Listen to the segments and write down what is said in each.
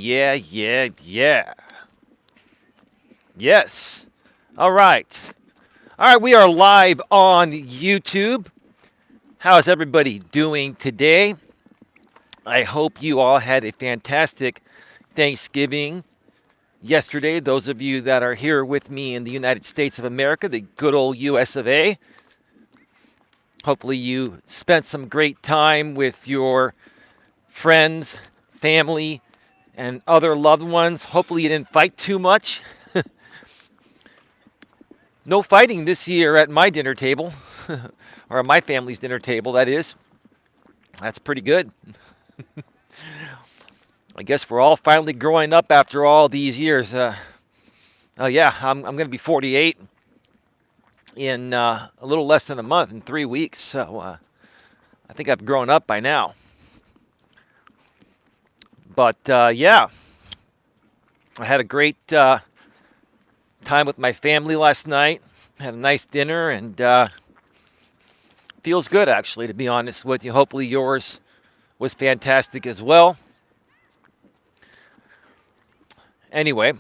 yeah. Yes. All right. All right, we are live on YouTube. How's everybody doing today? I hope you all had a fantastic Thanksgiving yesterday. Those of you that are here with me in the United States of America, the good old US of A. Hopefully you spent some great time with your friends, family, and other loved ones. Hopefully you didn't fight too much. No fighting this year at my dinner table, or at my family's dinner table, that is. That's pretty good. I guess we're all finally growing up after all these years. Oh yeah, I'm going to be 48 in a little less than a month, in 3 weeks. So I think I've grown up by now. But yeah, I had a great time with my family last night. Had a nice dinner, and feels good, actually, to be honest with you. Hopefully yours was fantastic as well. Anyway,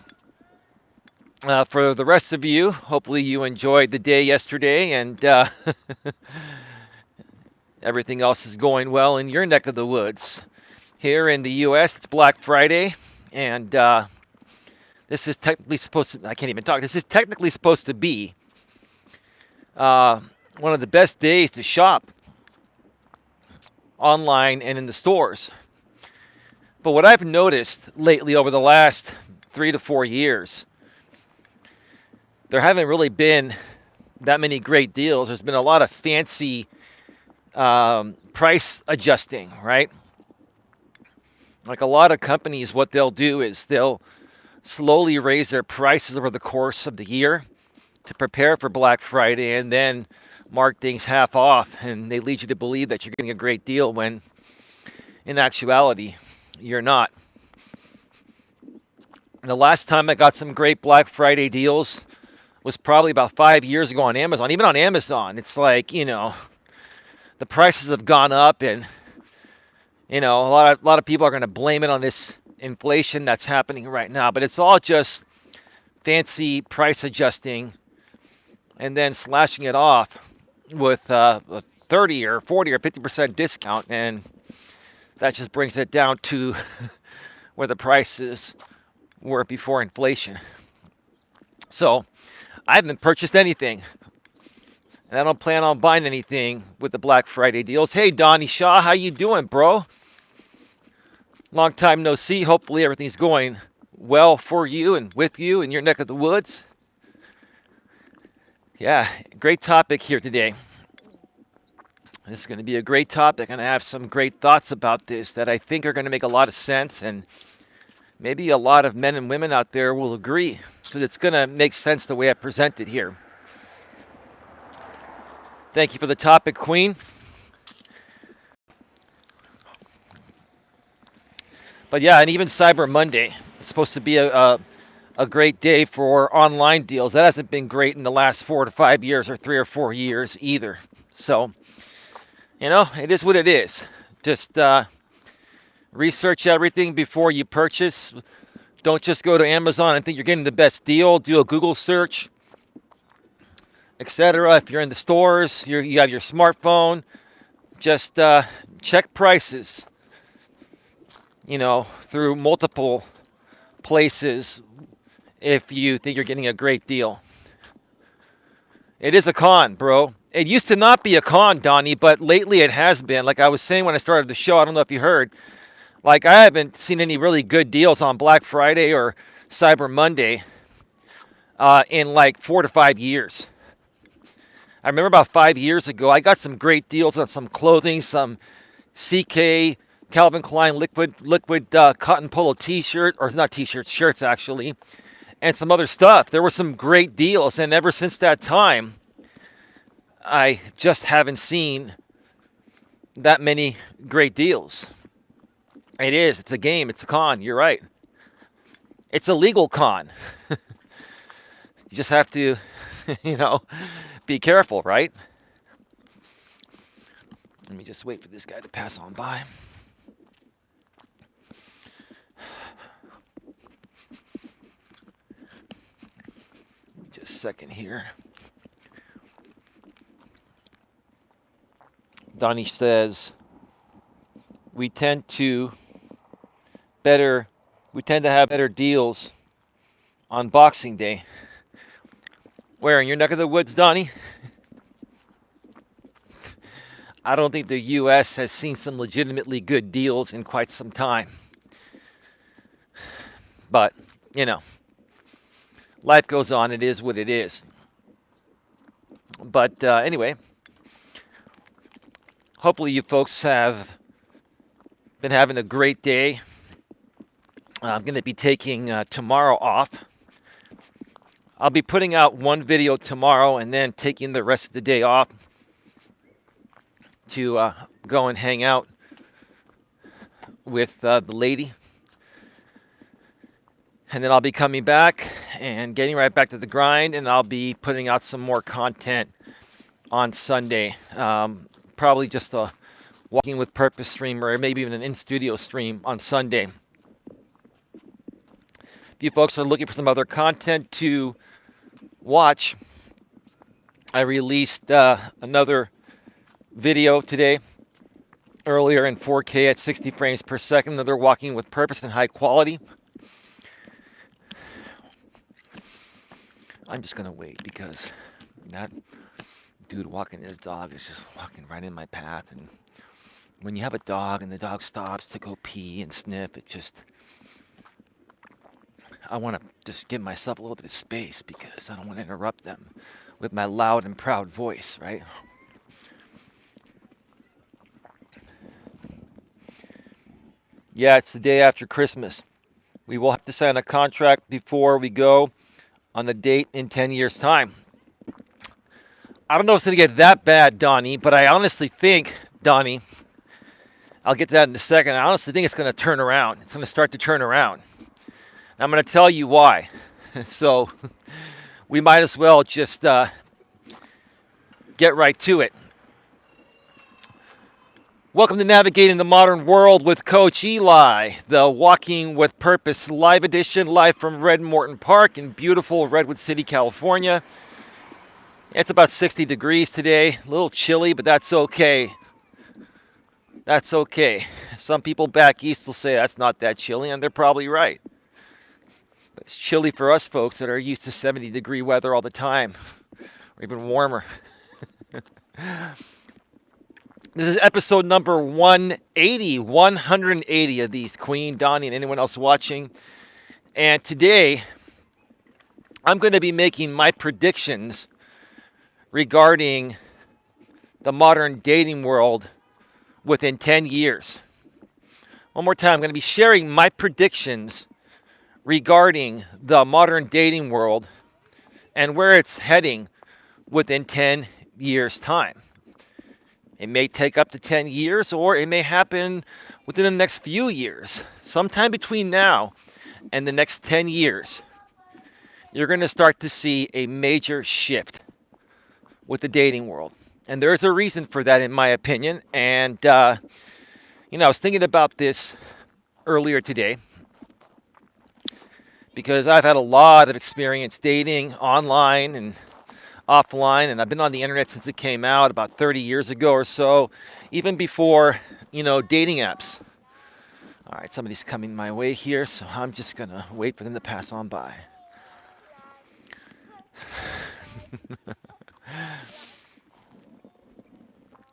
for the rest of you, hopefully you enjoyed the day yesterday, and everything else is going well in your neck of the woods. Here in the U.S., it's Black Friday, and this is technically supposed to, I can't even talk, this is technically supposed to be one of the best days to shop online and in the stores. But what I've noticed lately over the last 3 to 4 years, there haven't really been that many great deals. There's been a lot of fancy price adjusting, right? Like a lot of companies, what they'll do is they'll slowly raise their prices over the course of the year to prepare for Black Friday, and then mark things half off, and they lead you to believe that you're getting a great deal when in actuality you're not. The last time I got some great Black Friday deals was probably about 5 years ago on Amazon. Even on Amazon, it's like, the prices have gone up, and a lot of people are going to blame it on this inflation that's happening right now, but it's all just fancy price adjusting and then slashing it off with a 30 or 40 or 50% discount, and that just brings it down to where the prices were before inflation. So I haven't purchased anything, and I don't plan on buying anything with the Black Friday deals. Hey, Donnie Shaw, how you doing, bro? Long time no see. Hopefully everything's going well for you and with you in your neck of the woods. Yeah, great topic here today. This is going to be a great topic, and I have some great thoughts about this that I think are going to make a lot of sense, and maybe a lot of men and women out there will agree, because it's going to make sense the way I present it here. Thank you for the topic, Queen. But yeah, and even Cyber Monday, it's supposed to be a great day for online deals. That hasn't been great in the last 4 to 5 years or 3 or 4 years either. So, it is what it is. Just research everything before you purchase. Don't just go to Amazon and think you're getting the best deal. Do a Google search, etc. If you're in the stores, you have your smartphone, just check prices, through multiple places if you think you're getting a great deal. It is a con, bro. It used to not be a con, Donnie, but lately it has been. Like I was saying when I started the show, I don't know if you heard, like I haven't seen any really good deals on Black Friday or Cyber Monday in like 4 to 5 years. I remember about 5 years ago, I got some great deals on some clothing, some CK, Calvin Klein liquid cotton polo t-shirt, or not t-shirts, shirts actually, and some other stuff. There were some great deals, and ever since that time, I just haven't seen that many great deals. It's a game, it's a con, you're right. It's a legal con. You just have to, be careful, right? Let me just wait for this guy to pass on by. second here. Donnie says, we tend to have better deals on Boxing Day. Where, in your neck of the woods, Donnie? I don't think the U.S. has seen some legitimately good deals in quite some time. But, life goes on. It is what it is. But anyway, hopefully you folks have been having a great day. I'm going to be taking tomorrow off. I'll be putting out one video tomorrow and then taking the rest of the day off to go and hang out with the lady. And then I'll be coming back and getting right back to the grind, and I'll be putting out some more content on Sunday. Probably just a Walking with Purpose stream, or maybe even an in-studio stream on Sunday. If you folks are looking for some other content to watch, I released another video today, earlier in 4K at 60 frames per second, another Walking with Purpose and high quality. I'm just going to wait because that dude walking his dog is just walking right in my path. And when you have a dog and the dog stops to go pee and sniff, I want to just give myself a little bit of space because I don't want to interrupt them with my loud and proud voice, right? Yeah, it's the day after Christmas. We will have to sign a contract before we go on the date in 10 years' time. I don't know if it's going to get that bad, Donnie, but I honestly think, Donnie, I'll get to that in a second. I honestly think it's going to turn around. It's going to start to turn around. And I'm going to tell you why. So we might as well just get right to it. Welcome to Navigating the Modern World with Coach Eli, the Walking with Purpose live edition, live from Red Morton Park in beautiful Redwood City, California. It's about 60 degrees today, a little chilly, but that's okay. That's okay. Some people back east will say that's not that chilly, and they're probably right. But it's chilly for us folks that are used to 70-degree weather all the time, or even warmer. This is episode number 180 of these, Queen, Donnie, and anyone else watching. And today, I'm going to be making my predictions regarding the modern dating world within 10 years. One more time, I'm going to be sharing my predictions regarding the modern dating world and where it's heading within 10 years' time. It may take up to 10 years, or it may happen within the next few years. Sometime between now and the next 10 years, you're going to start to see a major shift with the dating world. And there's a reason for that, in my opinion. And, I was thinking about this earlier today because I've had a lot of experience dating online and offline, and I've been on the internet since it came out about 30 years ago or so, even before, dating apps. All right, somebody's coming my way here, so I'm just going to wait for them to pass on by.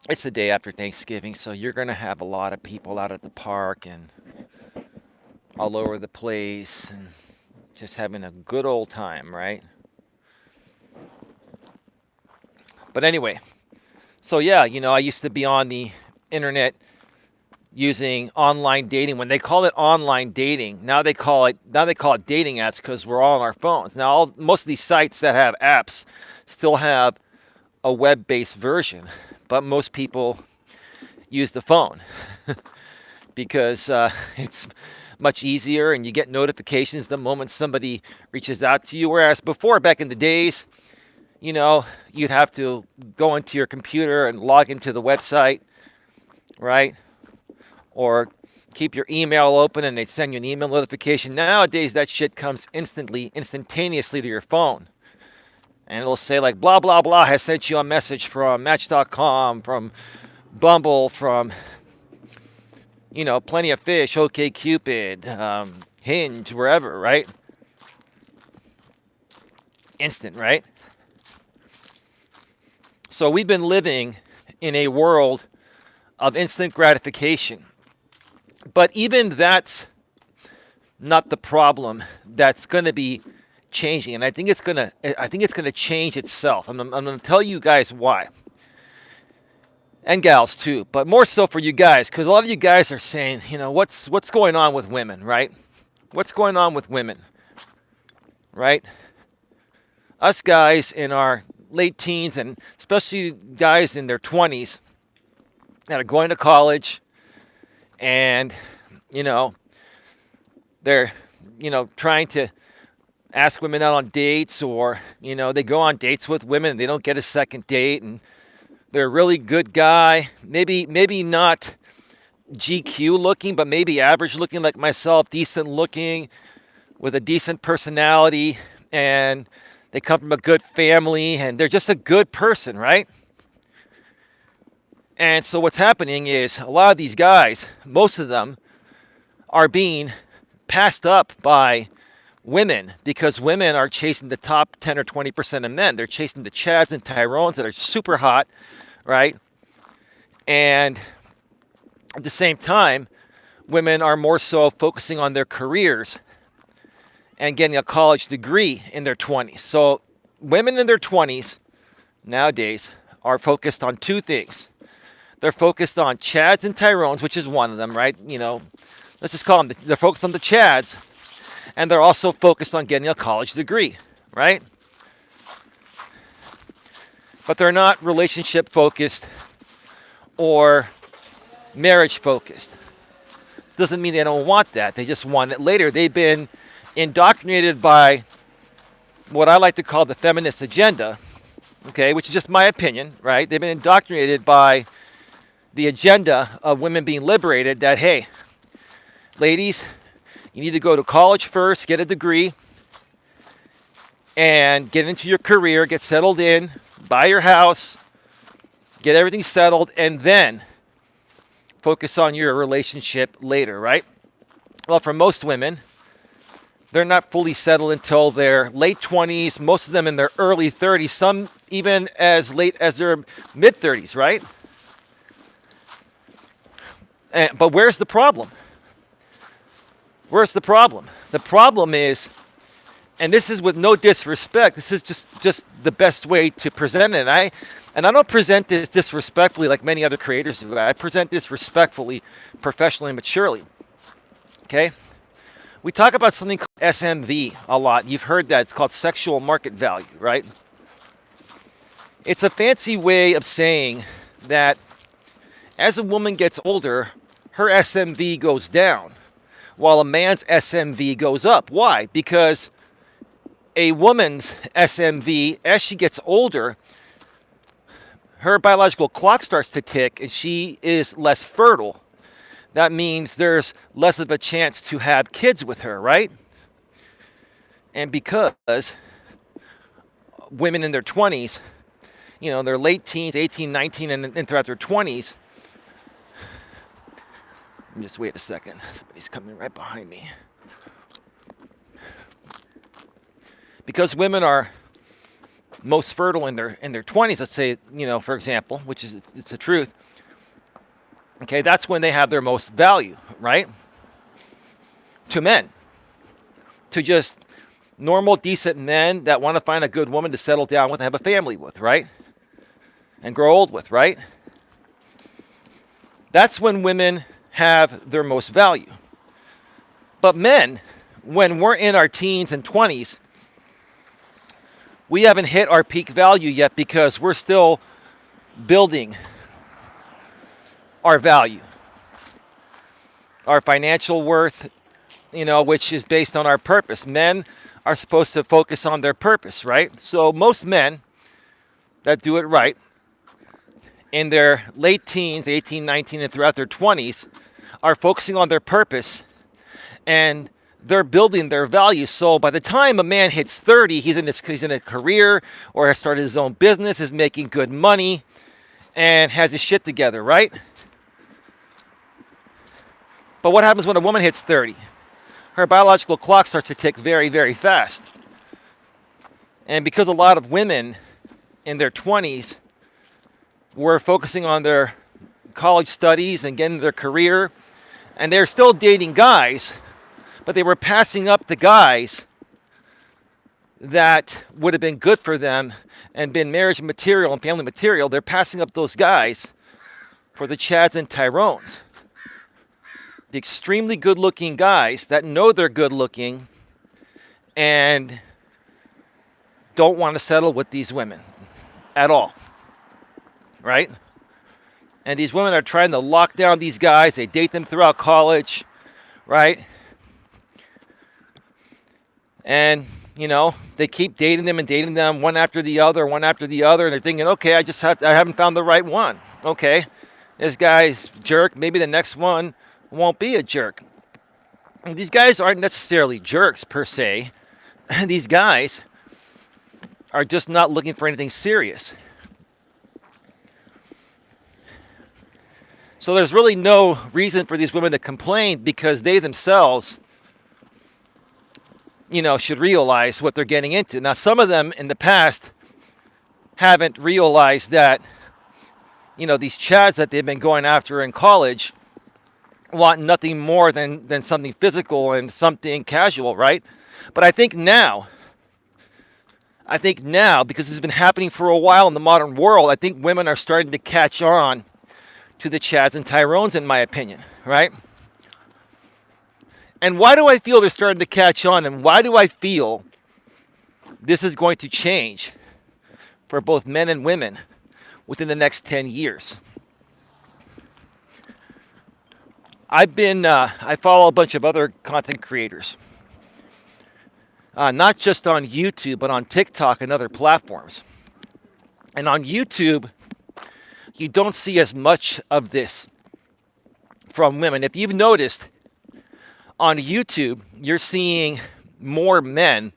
It's the day after Thanksgiving, so you're going to have a lot of people out at the park and all over the place and just having a good old time, right? But anyway, so yeah, I used to be on the internet using online dating. When they call it online dating, now they call it dating apps because we're all on our phones. Now, most of these sites that have apps still have a web-based version, but most people use the phone because it's much easier and you get notifications the moment somebody reaches out to you. Whereas before, back in the days, you'd have to go into your computer and log into the website, right? Or keep your email open and they'd send you an email notification. Nowadays, that shit comes instantaneously to your phone. And it'll say like, blah, blah, blah, has sent you a message from Match.com, from Bumble, from, Plenty of Fish, OkCupid, Hinge, wherever, right? Instant, right? So we've been living in a world of instant gratification. But even that's not the problem that's going to be changing, and I think it's going to change itself. I'm going to tell you guys why. And gals too, but more so for you guys, because a lot of you guys are saying, what's going on with women, right? What's going on with women, right? Us guys in our late teens, and especially guys in their 20s that are going to college, and they're trying to ask women out on dates, or they go on dates with women and they don't get a second date, and they're a really good guy, maybe not GQ looking, but maybe average looking like myself, decent looking, with a decent personality, and they come from a good family, and they're just a good person, right? And so what's happening is a lot of these guys, most of them, are being passed up by women, because women are chasing the top 10 or 20% of men. They're chasing the Chads and Tyrones that are super hot, right? And at the same time, women are more so focusing on their careers and getting a college degree in their 20s. So women in their 20s nowadays are focused on two things. They're focused on Chads and Tyrones, which is one of them, right? Let's just call them, they're focused on the Chads, and they're also focused on getting a college degree, right? But they're not relationship focused or marriage focused. Doesn't mean they don't want that. They just want it later. They've been indoctrinated by what I like to call the feminist agenda, okay, which is just my opinion, right? They've been indoctrinated by the agenda of women being liberated that, hey, ladies, you need to go to college first, get a degree, and get into your career, get settled in, buy your house, get everything settled, and then focus on your relationship later, right? Well, for most women, they're not fully settled until their late 20s, most of them in their early 30s, some even as late as their mid 30s, right? But where's the problem? Where's the problem? The problem is, and this is with no disrespect, this is just the best way to present it. And I don't present this disrespectfully like many other creators do. I present this respectfully, professionally, and maturely. Okay? We talk about something called SMV a lot. You've heard that. It's called sexual market value, right? It's a fancy way of saying that as a woman gets older, her SMV goes down, while a man's SMV goes up. Why? Because a woman's SMV, as she gets older, her biological clock starts to tick and she is less fertile. That means there's less of a chance to have kids with her, right? And because women in their 20s, their late teens, 18, 19, and throughout their 20s, just wait a second. Somebody's coming right behind me. Because women are most fertile in their 20s, let's say, for example, which is it's the truth. Okay, that's when they have their most value, right? To men. To just normal, decent men that want to find a good woman to settle down with and have a family with, right? And grow old with, right? That's when women have their most value. But men, when we're in our teens and 20s, we haven't hit our peak value yet because we're still building our value, our financial worth, which is based on our purpose. Men are supposed to focus on their purpose, right? So most men that do it right in their late teens, 18, 19, and throughout their 20s, are focusing on their purpose, and they're building their value. So by the time a man hits 30, he's in a career or has started his own business, is making good money, and has his shit together, right? But what happens when a woman hits 30? Her biological clock starts to tick very, very fast. And because a lot of women in their 20s were focusing on their college studies and getting their career, and they're still dating guys, but they were passing up the guys that would have been good for them and been marriage material and family material. They're passing up those guys for the Chads and Tyrones. The extremely good-looking guys that know they're good-looking and don't want to settle with these women at all, right? And these women are trying to lock down these guys. They date them throughout college, right? And, you know, they keep dating them one after the other, and they're thinking, okay, I haven't found the right one. Okay, this guy's jerk. Maybe the next one won't be a jerk. And these guys aren't necessarily jerks per se. These guys are just not looking for anything serious. So there's really no reason for these women to complain, because they themselves, you know, should realize what they're getting into. Now, some of them in the past haven't realized that, you know, these Chads that they've been going after in college want nothing more than something physical and something casual, right? But I think now, because it's been happening for a while in the modern world, I think women are starting to catch on to the Chads and Tyrones, in my opinion, right? And why do I feel they're starting to catch on, and why do I feel this is going to change for both men and women within the next 10 years? I follow a bunch of other content creators, not just on YouTube, but on TikTok and other platforms. And on YouTube, you don't see as much of this from women. If you've noticed, on YouTube, you're seeing more men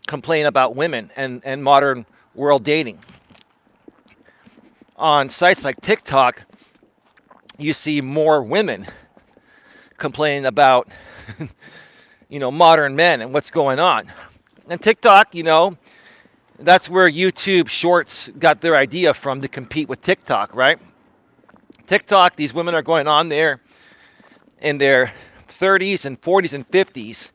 complain about women and modern world dating. On sites like TikTok, you see more women complaining about, you know, modern men and what's going on. And TikTok, you know, that's where YouTube Shorts got their idea from, to compete with TikTok, right? TikTok, these women are going on there in their 30s and 40s and 50s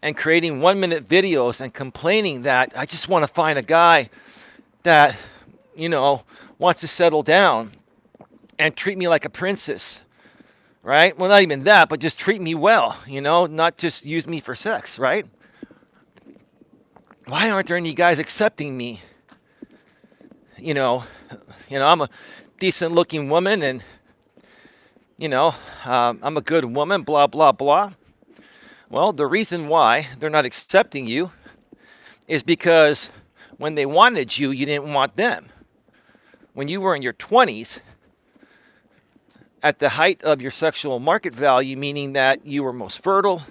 and creating 1-minute videos and complaining that I just want to find a guy that, you know, wants to settle down and treat me like a princess, right? Well, not even that, but just treat me well, you know, not just use me for sex, right? Why aren't there any guys accepting me? You know, I'm a decent looking woman, and, you know, I'm a good woman, blah, blah, blah. Well, the reason why they're not accepting you is because when they wanted you, you didn't want them. When you were in your 20s, at the height of your sexual market value, meaning that you were most fertile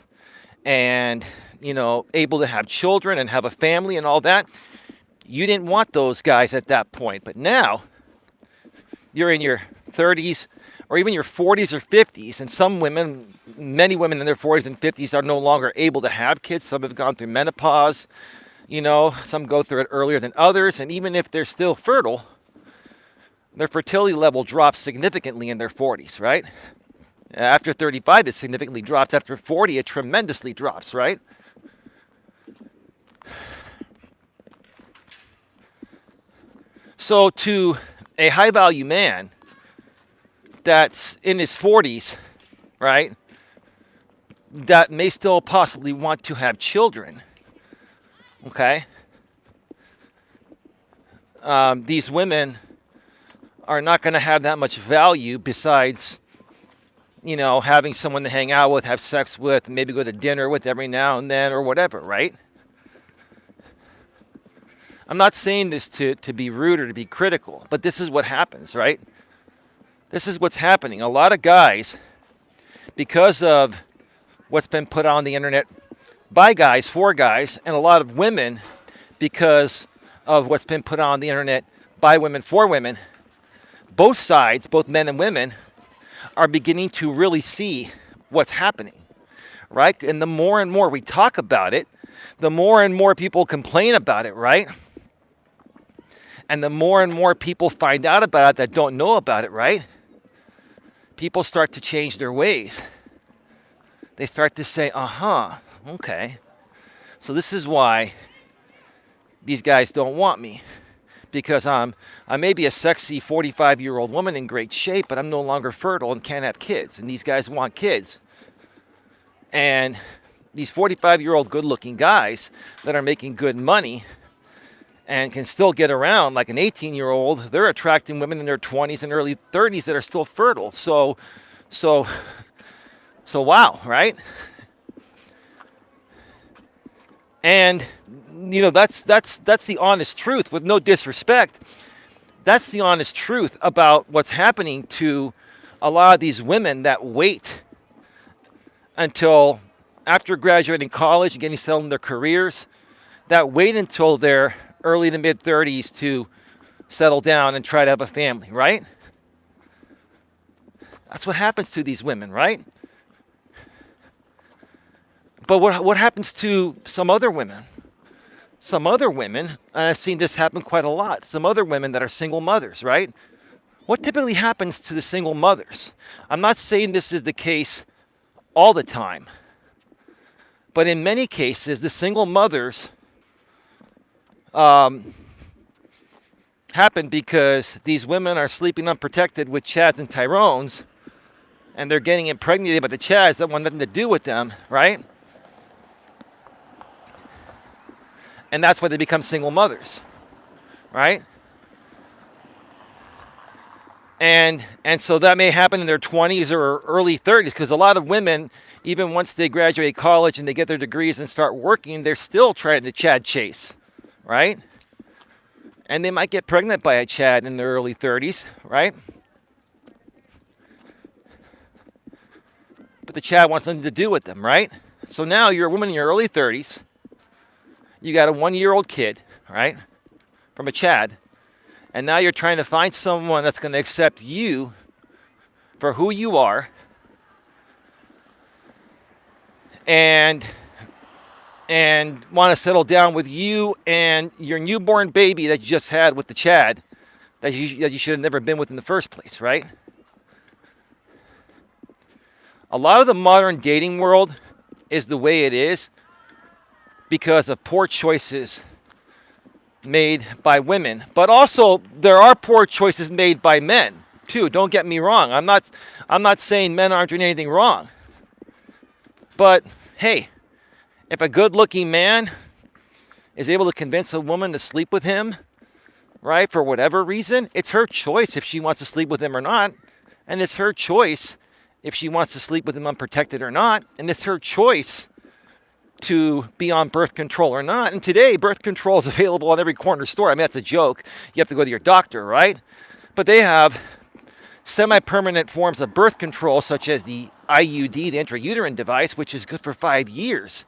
and, you know, able to have children and have a family and all that, you didn't want those guys at that point. But now you're in your 30s or even your 40s or 50s, and some women, many women in their 40s and 50s are no longer able to have kids. Some have gone through menopause, you know, some go through it earlier than others, and even if they're still fertile, their fertility level drops significantly in their 40s, right? After 35, it significantly drops. After 40, it tremendously drops, right? So to a high-value man that's in his 40s, right, that may still possibly want to have children, okay? These women are not going to have that much value besides, you know, having someone to hang out with, have sex with, maybe go to dinner with every now and then or whatever, right? I'm not saying this to be rude or to be critical, but this is what happens, right? This is what's happening. A lot of guys, because of what's been put on the internet by guys, for guys, and a lot of women because of what's been put on the internet by women, for women. Both sides, both men and women, are beginning to really see what's happening, right? And the more and more we talk about it, the more and more people complain about it, right? And the more and more people find out about it that don't know about it, right? People start to change their ways. They start to say, okay. So this is why these guys don't want me. Because I may be a sexy 45-year-old woman in great shape, but I'm no longer fertile and can't have kids. And these guys want kids. And these 45-year-old good-looking guys that are making good money and can still get around like an 18-year-old, they're attracting women in their 20s and early 30s that are still fertile. So wow, right? And that's the honest truth, with no disrespect. That's the honest truth about what's happening to a lot of these women that wait until after graduating college and getting settled in their careers, that wait until their early to mid 30s to settle down and try to have a family, right? That's what happens to these women, right? But what happens to some other women? Some other women, and I've seen this happen quite a lot, some other women that are single mothers, right? What typically happens to the single mothers? I'm not saying this is the case all the time, but in many cases, the single mothers happen because these women are sleeping unprotected with Chads and Tyrones, and they're getting impregnated by the Chads that want nothing to do with them, right? And that's why they become single mothers, right? And so that may happen in their 20s or early 30s, because a lot of women, even once they graduate college and they get their degrees and start working, they're still trying to Chad chase, right? And they might get pregnant by a Chad in their early 30s, right? But the Chad wants nothing to do with them, right? So now you're a woman in your early 30s. You got a 1-year-old kid, right, from a Chad, and now you're trying to find someone that's going to accept you for who you are and want to settle down with you and your newborn baby that you just had with the Chad that you should have never been with in the first place, right? A lot of the modern dating world is the way it is because of poor choices made by women. But also, there are poor choices made by men, too. Don't get me wrong. I'm not saying men aren't doing anything wrong. But, hey, if a good-looking man is able to convince a woman to sleep with him, right, for whatever reason, it's her choice if she wants to sleep with him or not. And it's her choice if she wants to sleep with him unprotected or not. And it's her choice to be on birth control or not. And today, birth control is available on every corner store. I mean, that's a joke. You have to go to your doctor, right? But they have semi-permanent forms of birth control, such as the IUD, the intrauterine device, which is good for 5 years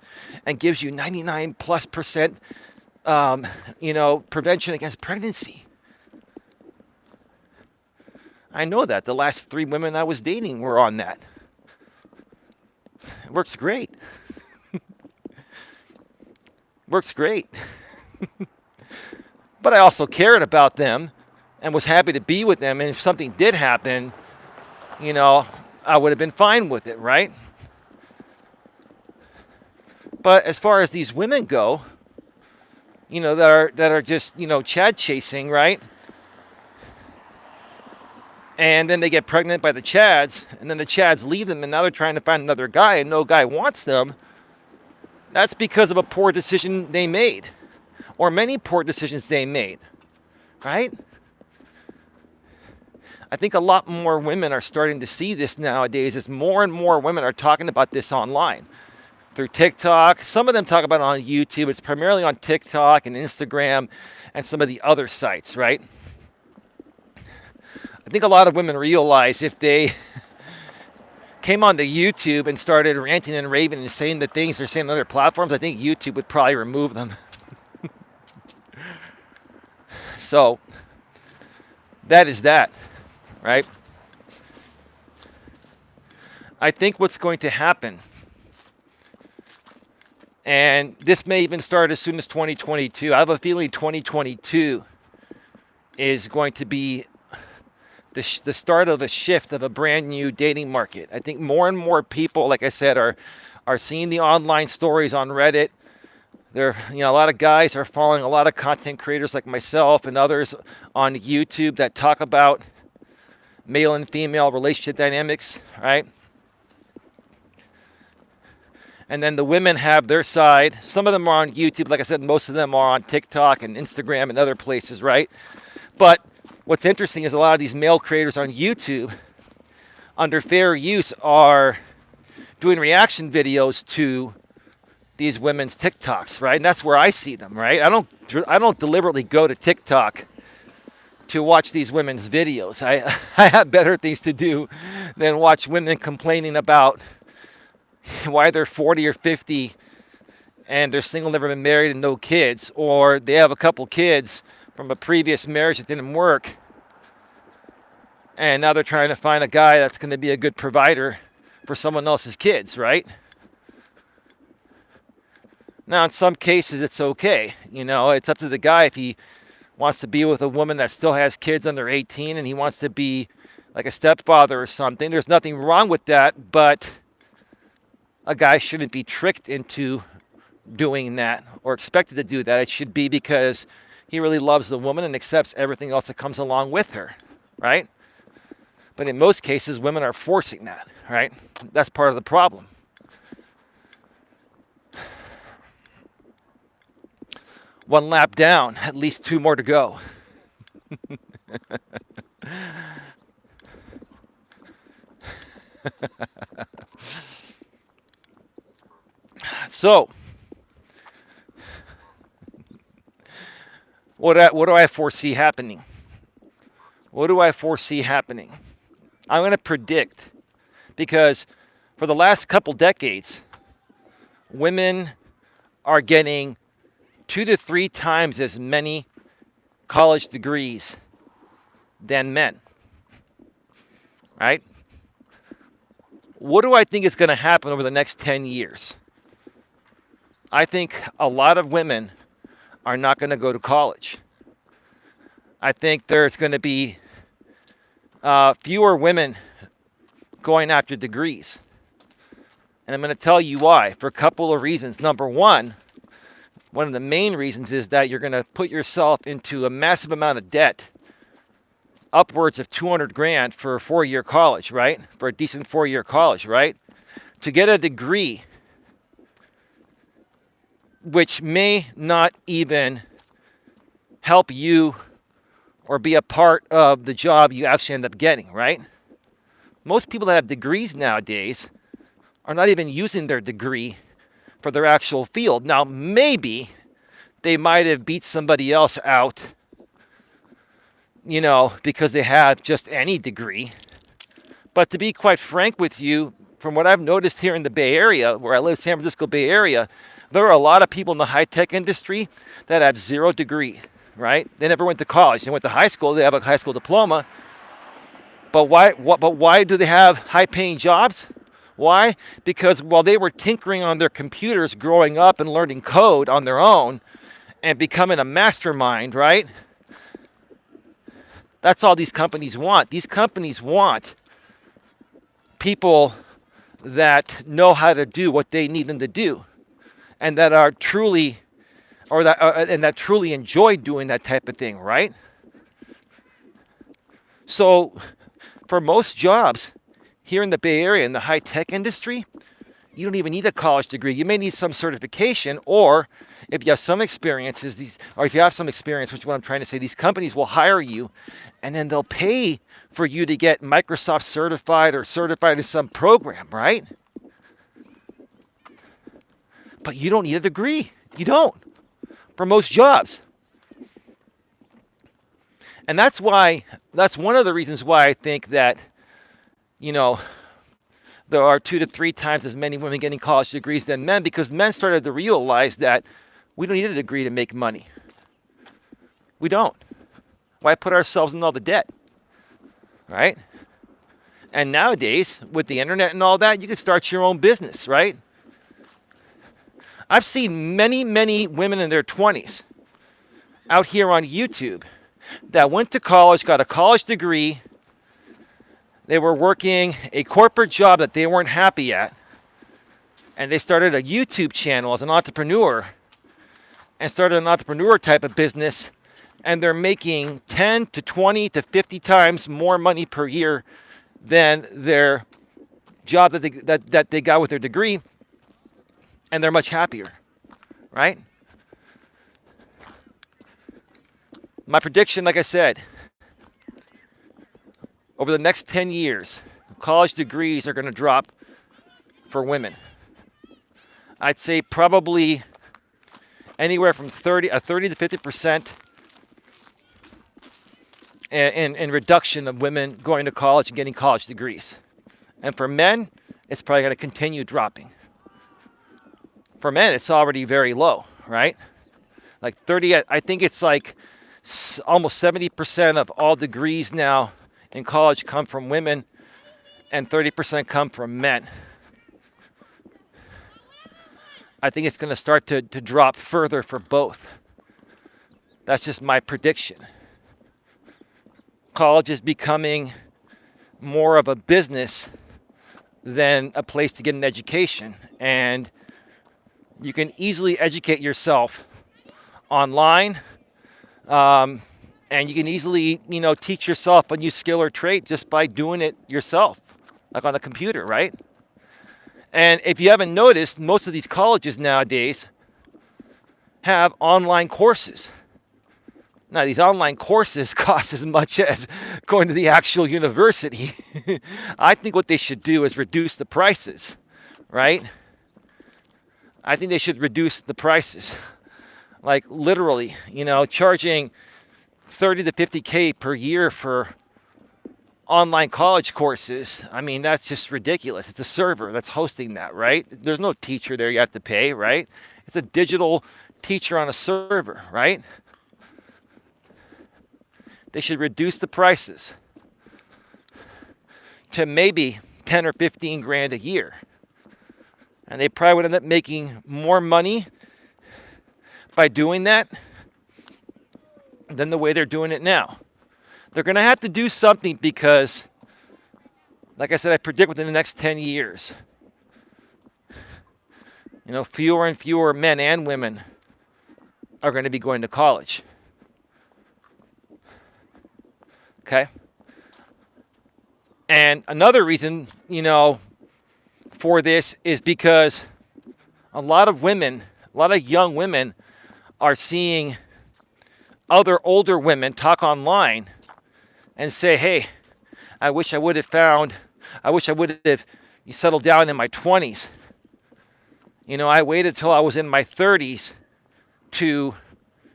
and gives you 99+% prevention against pregnancy. I know that. The last 3 women I was dating were on that. It works great. Works great. But I also cared about them and was happy to be with them. And if something did happen, I would have been fine with it, right? But as far as these women go, that are just, Chad chasing, right? And then they get pregnant by the Chads, and then the Chads leave them, and now they're trying to find another guy, and no guy wants them. That's because of a poor decision they made, or many poor decisions they made, right? I think a lot more women are starting to see this nowadays as more and more women are talking about this online through TikTok. Some of them talk about it on YouTube. It's primarily on TikTok and Instagram and some of the other sites, right? I think a lot of women realize if they came onto YouTube and started ranting and raving and saying the things they're saying on other platforms, I think YouTube would probably remove them. So that is that, right? I think what's going to happen, and this may even start as soon as 2022. I have a feeling 2022 is going to be the start of a shift of a brand new dating market. I think more and more people, like I said, are seeing the online stories on Reddit. There, a lot of guys are following a lot of content creators like myself and others on YouTube that talk about male and female relationship dynamics, right? And then the women have their side. Some of them are on YouTube. Like I said, most of them are on TikTok and Instagram and other places, right? But what's interesting is a lot of these male creators on YouTube, under fair use, are doing reaction videos to these women's TikToks, right? And that's where I see them, right? I don't deliberately go to TikTok to watch these women's videos. I have better things to do than watch women complaining about why they're 40 or 50 and they're single, never been married, and no kids, or they have a couple kids from a previous marriage that didn't work, and now they're trying to find a guy that's going to be a good provider for someone else's kids, right? Now, in some cases, it's okay. It's up to the guy if he wants to be with a woman that still has kids under 18 and he wants to be like a stepfather or something. There's nothing wrong with that, but a guy shouldn't be tricked into doing that or expected to do that. It should be because he really loves the woman and accepts everything else that comes along with her, right? But in most cases, women are forcing that, right? That's part of the problem. One lap down, at least two more to go. So, what do I foresee happening? What do I foresee happening? I'm going to predict, because for the last couple decades, women are getting 2 to 3 times as many college degrees than men, right? What do I think is going to happen over the next 10 years? I think a lot of women are not going to go to college. I think there's going to be fewer women going after degrees. And I'm going to tell you why, for a couple of reasons. Number one of the main reasons is that you're going to put yourself into a massive amount of debt, upwards of $200,000 for a 4-year college, right? For a decent 4-year college, right? To get a degree, which may not even help you or be a part of the job you actually end up getting, right? Most people that have degrees nowadays are not even using their degree for their actual field. Now, maybe they might have beat somebody else out, because they have just any degree. But to be quite frank with you, from what I've noticed here in the Bay Area, where I live, San Francisco Bay Area, there are a lot of people in the high-tech industry that have 0 degree, right? They never went to college. They went to high school. They have a high school diploma. But why do they have high-paying jobs? Why? Because while they were tinkering on their computers growing up and learning code on their own and becoming a mastermind, right? That's all these companies want. These companies want people that know how to do what they need them to do, and that are truly, and that truly enjoy doing that type of thing, right? So, for most jobs here in the Bay Area in the high-tech industry, you don't even need a college degree. You may need some certification, or if you have some experiences, which is what I'm trying to say, these companies will hire you, and then they'll pay for you to get Microsoft certified or certified in some program, right? But you don't need a degree. You don't, for most jobs. And that's one of the reasons why I think that, there are 2 to 3 times as many women getting college degrees than men, because men started to realize that we don't need a degree to make money. We don't. Why put ourselves in all the debt, right? And nowadays, with the internet and all that, you can start your own business, right? I've seen many, many women in their 20s out here on YouTube that went to college, got a college degree. They were working a corporate job that they weren't happy at. And they started a YouTube channel as an entrepreneur and started an entrepreneur type of business. And they're making 10 to 20 to 50 times more money per year than their job that they got with their degree. And they're much happier, right? My prediction, like I said, over the next 10 years, college degrees are going to drop for women. I'd say probably anywhere from 30 to 50% in reduction of women going to college and getting college degrees. And for men, it's probably going to continue dropping. For men, it's already very low, right? Like 30, I think it's like almost 70% of all degrees now in college come from women, and 30% come from men. I think it's going to start to drop further for both. That's just my prediction. College is becoming more of a business than a place to get an education. And you can easily educate yourself online. And you can easily, teach yourself a new skill or trait just by doing it yourself, like on the computer, right? And if you haven't noticed, most of these colleges nowadays have online courses. Now, these online courses cost as much as going to the actual university. I think what they should do is reduce the prices, right? I think they should reduce the prices. Like literally, charging 30 to 50K per year for online college courses. I mean, that's just ridiculous. It's a server that's hosting that, right? There's no teacher there you have to pay, right? It's a digital teacher on a server, right? They should reduce the prices to maybe 10 or 15 grand a year. And they probably would end up making more money by doing that than the way they're doing it now. They're going to have to do something because, like I said, I predict within the next 10 years, fewer and fewer men and women are going to be going to college. Okay? And another reason, for this is because a lot of young women are seeing other older women talk online and say, hey, I wish I would have settled down in my 20s. I waited till I was in my 30s to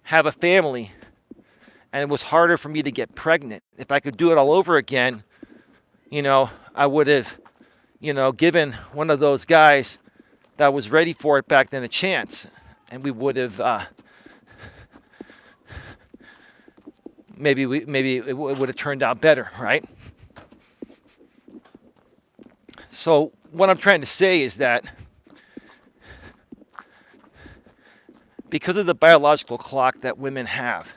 have a family, and it was harder for me to get pregnant. If I could do it all over again, I would have, given one of those guys that was ready for it back then a chance, and we would have, maybe it would have turned out better, right? So what I'm trying to say is that because of the biological clock that women have,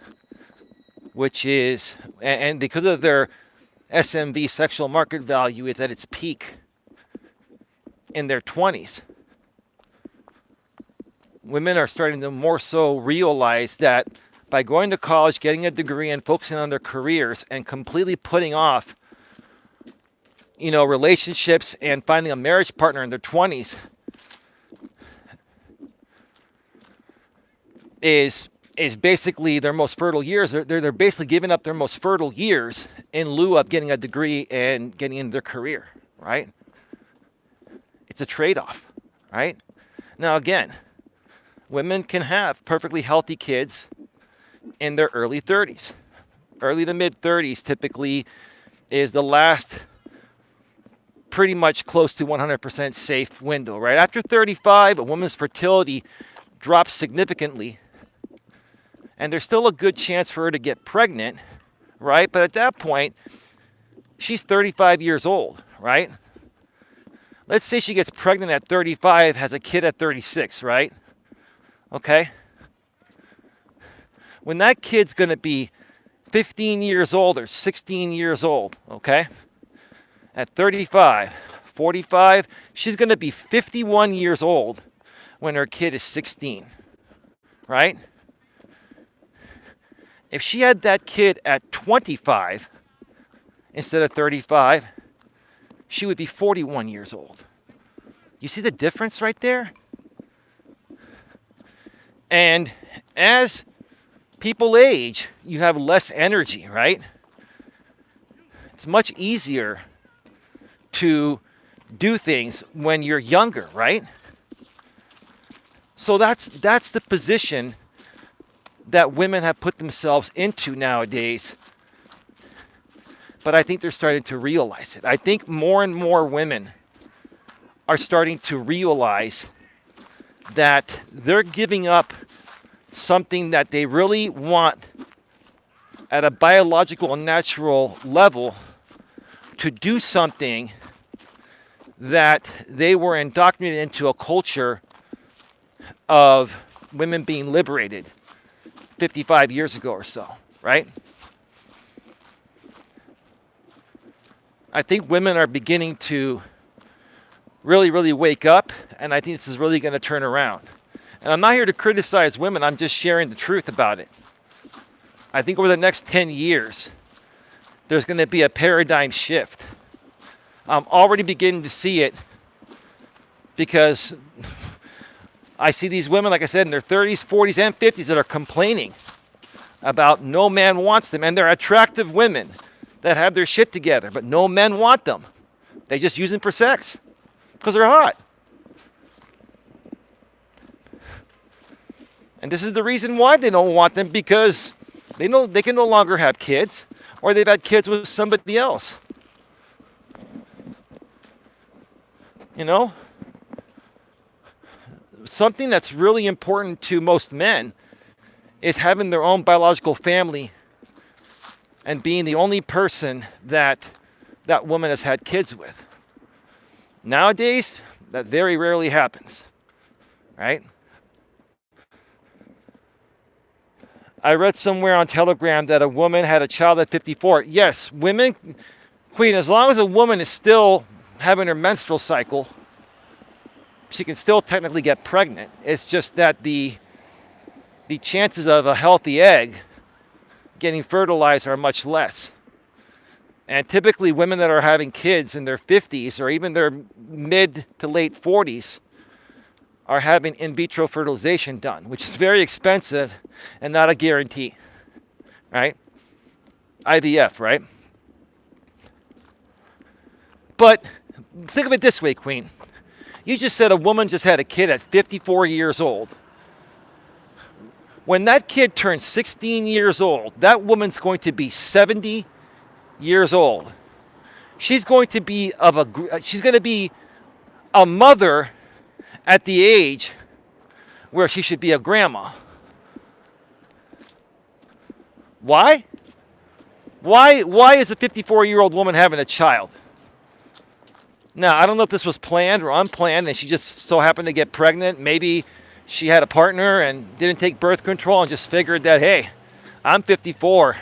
which is, and because of their SMV, sexual market value, is at its peak in their 20s, women are starting to more so realize that by going to college, getting a degree, and focusing on their careers and completely putting off, relationships and finding a marriage partner in their 20s is basically their most fertile years. They're basically giving up their most fertile years in lieu of getting a degree and getting into their career, right? It's a trade-off, right? Now, again, women can have perfectly healthy kids in their early 30s. Early to mid 30s typically is the last pretty much close to 100% safe window, right? After 35, a woman's fertility drops significantly, and there's still a good chance for her to get pregnant, right? But at that point, she's 35 years old, right? Let's say she gets pregnant at 35, has a kid at 36, right? Okay? When that kid's going to be 15 years old or 16 years old, okay? At 35, 45, she's going to be 51 years old when her kid is 16, right? If she had that kid at 25 instead of 35, she would be 41 years old. You see the difference right there? And as people age, you have less energy, right? It's much easier to do things when you're younger, right? So that's the position that women have put themselves into nowadays. But I think they're starting to realize it. I think more and more women are starting to realize that they're giving up something that they really want at a biological and natural level to do something that they were indoctrinated into a culture of women being liberated 55 years ago or so, right? I think women are beginning to really, really wake up, and I think this is really going to turn around. And I'm not here to criticize women, I'm just sharing the truth about it. I think over the next 10 years, there's going to be a paradigm shift. I'm already beginning to see it because I see these women, like I said, in their 30s, 40s, and 50s that are complaining about no man wants them. And they're attractive women that have their shit together, but no men want them. They just use them for sex because they're hot. And this is the reason why they don't want them, because they know they can no longer have kids, or they've had kids with somebody else. You know? Something that's really important to most men is having their own biological family and being the only person that that woman has had kids with. Nowadays, that very rarely happens, right? I read somewhere on Telegram that a woman had a child at 54. Yes, women, Queen, as long as a woman is still having her menstrual cycle, she can still technically get pregnant. It's just that the chances of a healthy egg getting fertilized are much less. And typically women that are having kids in their 50s or even their mid to late 40s are having in vitro fertilization done, which is very expensive and not a guarantee, right? IVF, right? But think of it this way, Queen. You just said a woman just had a kid at 54 years old. When that kid turns 16 years old, that woman's going to be 70 years old. She's going to be a mother at the age where she should be a grandma. Why? Why is a 54-year-old woman having a child? Now, I don't know if this was planned or unplanned and she just so happened to get pregnant. Maybe she had a partner and didn't take birth control and just figured that, hey, I'm 54.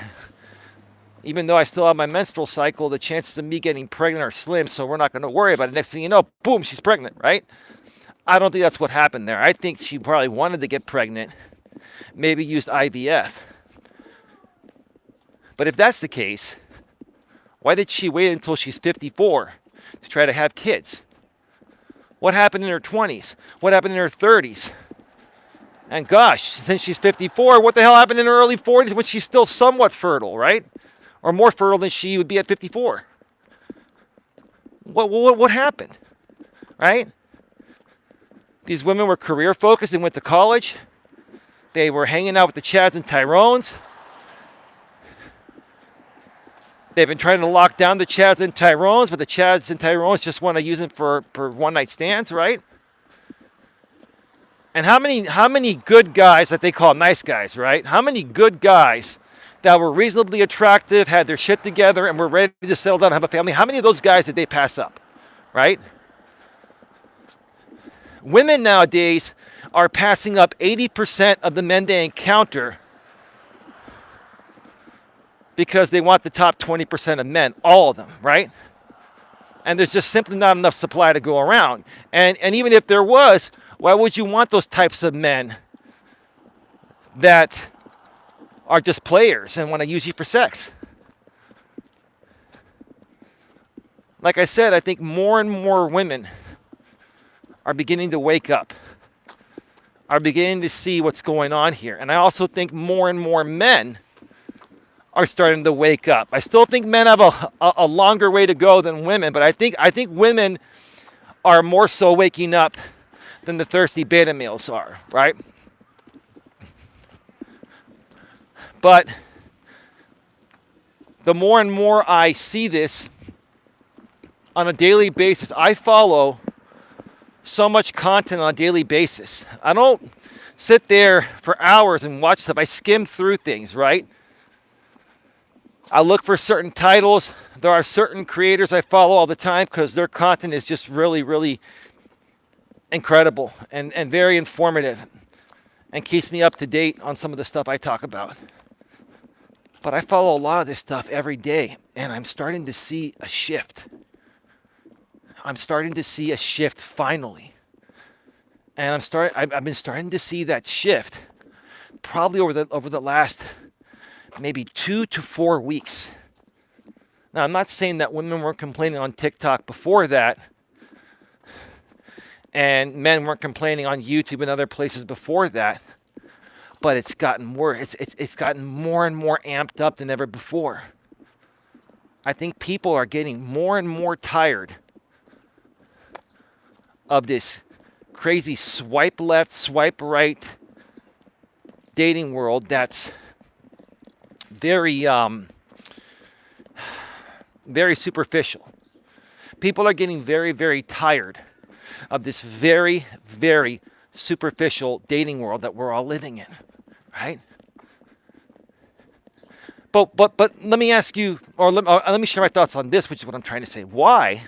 Even though I still have my menstrual cycle, the chances of me getting pregnant are slim, so we're not going to worry about it. Next thing you know, boom, she's pregnant, right? I don't think that's what happened there. I think she probably wanted to get pregnant, maybe used IVF. But if that's the case, why did she wait until she's 54 to try to have kids? What happened in her 20s? What happened in her 30s? And gosh, since she's 54, what the hell happened in her early 40s when she's still somewhat fertile, right? Or more fertile than she would be at 54. What happened, right? These women were career focused and went to college. They were hanging out with the Chads and Tyrones. They've been trying to lock down the Chads and Tyrones, but the Chads and Tyrones just want to use them for one-night stands, right? And how many good guys that they call nice guys, right? How many good guys that were reasonably attractive, had their shit together, and were ready to settle down and have a family, how many of those guys did they pass up, right? Women nowadays are passing up 80% of the men they encounter because they want the top 20% of men, all of them, right? And there's just simply not enough supply to go around. And even if there was, why would you want those types of men that are just players and want to use you for sex? Like I said, I think more and more women are beginning to wake up, are beginning to see what's going on here. And I also think more and more men are starting to wake up. I still think men have a longer way to go than women, but I think women are more so waking up than the thirsty beta males are, right? But the more and more I see this on a daily basis, I follow so much content on a daily basis. I don't sit there for hours and watch stuff. I skim through things, right? I look for certain titles. There are certain creators I follow all the time because their content is just really, really incredible and very informative and keeps me up to date on some of the stuff I talk about. But I follow a lot of this stuff every day, and I'm starting to see a shift. I'm starting to see a shift finally. And I've been starting to see that shift probably over the last maybe 2 to 4 weeks. Now, I'm not saying that women weren't complaining on TikTok before that, and men weren't complaining on YouTube and other places before that, but it's gotten worse. It's gotten more and more amped up than ever before. I think people are getting more and more tired of this crazy swipe left, swipe right dating world that's very very superficial. People are getting very, very tired of this very, very superficial dating world that we're all living in, right? But let me ask you, or let me share my thoughts on this, which is what I'm trying to say. Why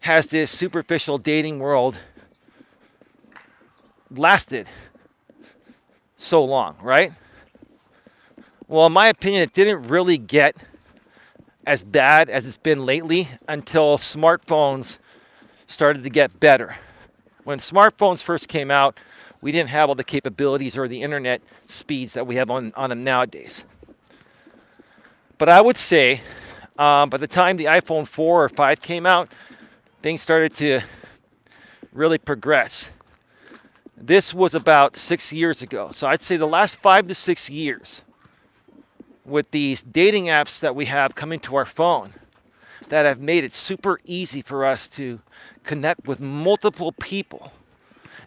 has this superficial dating world lasted so long, right? Well, in my opinion, it didn't really get as bad as it's been lately until smartphones started to get better. When smartphones first came out, we didn't have all the capabilities or the internet speeds that we have on them nowadays. But I would say by the time the iPhone 4 or 5 came out, things started to really progress. This was about 6 years ago. So I'd say the last 5 to 6 years, with these dating apps that we have coming to our phone that have made it super easy for us to connect with multiple people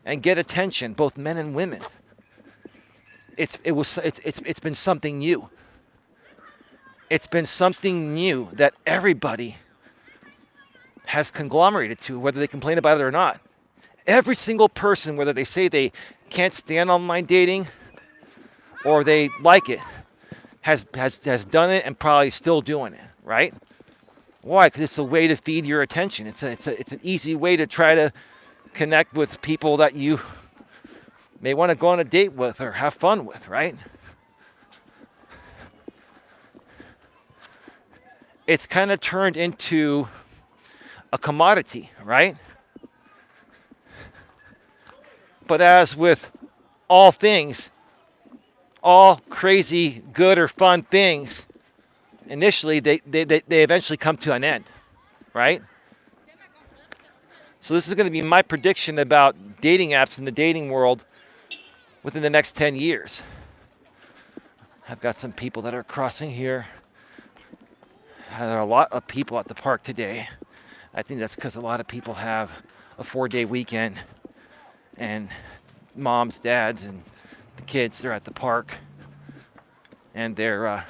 and get attention, both men and women. It's been something new. It's been something new that everybody has conglomerated to, whether they complain about it or not. Every single person, whether they say they can't stand online dating or they like it, has done it and probably still doing it, right? Why? Because it's a way to feed your attention. It's an easy way to try to connect with people that you may want to go on a date with or have fun with, right? It's kind of turned into a commodity, right? But as with all things, all crazy, good or fun things, initially they eventually come to an end, right? So this is going to be my prediction about dating apps in the dating world within the next 10 years. I've got some people that are crossing here. There are a lot of people at the park today. I think that's because a lot of people have a 4-day weekend and moms, dads, and the kids are at the park and they're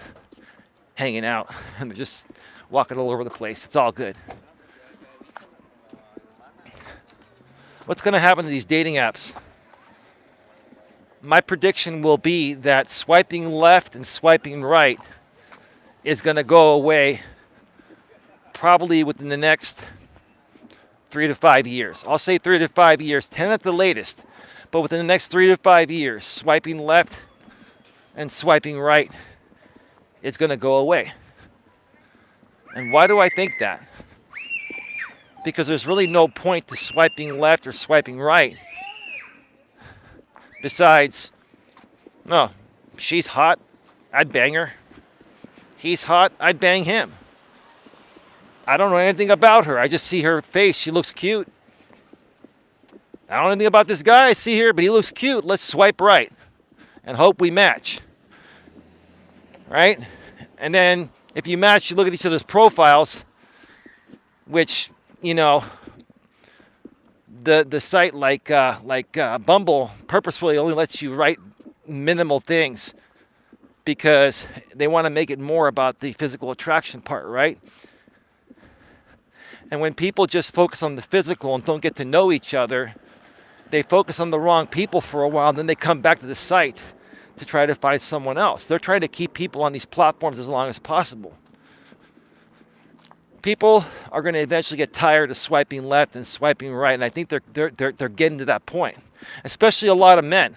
hanging out and they're just walking all over the place. It's all good. What's going to happen to these dating apps? My prediction will be that swiping left and swiping right is going to go away probably within the next 3 to 5 years. I'll say 3 to 5 years, 10 at the latest. But within the next 3 to 5 years, swiping left and swiping right is going to go away. And why do I think that? Because there's really no point to swiping left or swiping right. Besides, no, she's hot, I'd bang her. He's hot, I'd bang him. I don't know anything about her. I just see her face. She looks cute. I don't know anything about this guy I see here, but he looks cute. Let's swipe right and hope we match. Right? And then if you match, you look at each other's profiles, which, you know, the site like Bumble purposefully only lets you write minimal things because they want to make it more about the physical attraction part, right? And when people just focus on the physical and don't get to know each other, they focus on the wrong people for a while, and then they come back to the site to try to find someone else. They're trying to keep people on these platforms as long as possible. People are going to eventually get tired of swiping left and swiping right, and I think they're getting to that point. Especially a lot of men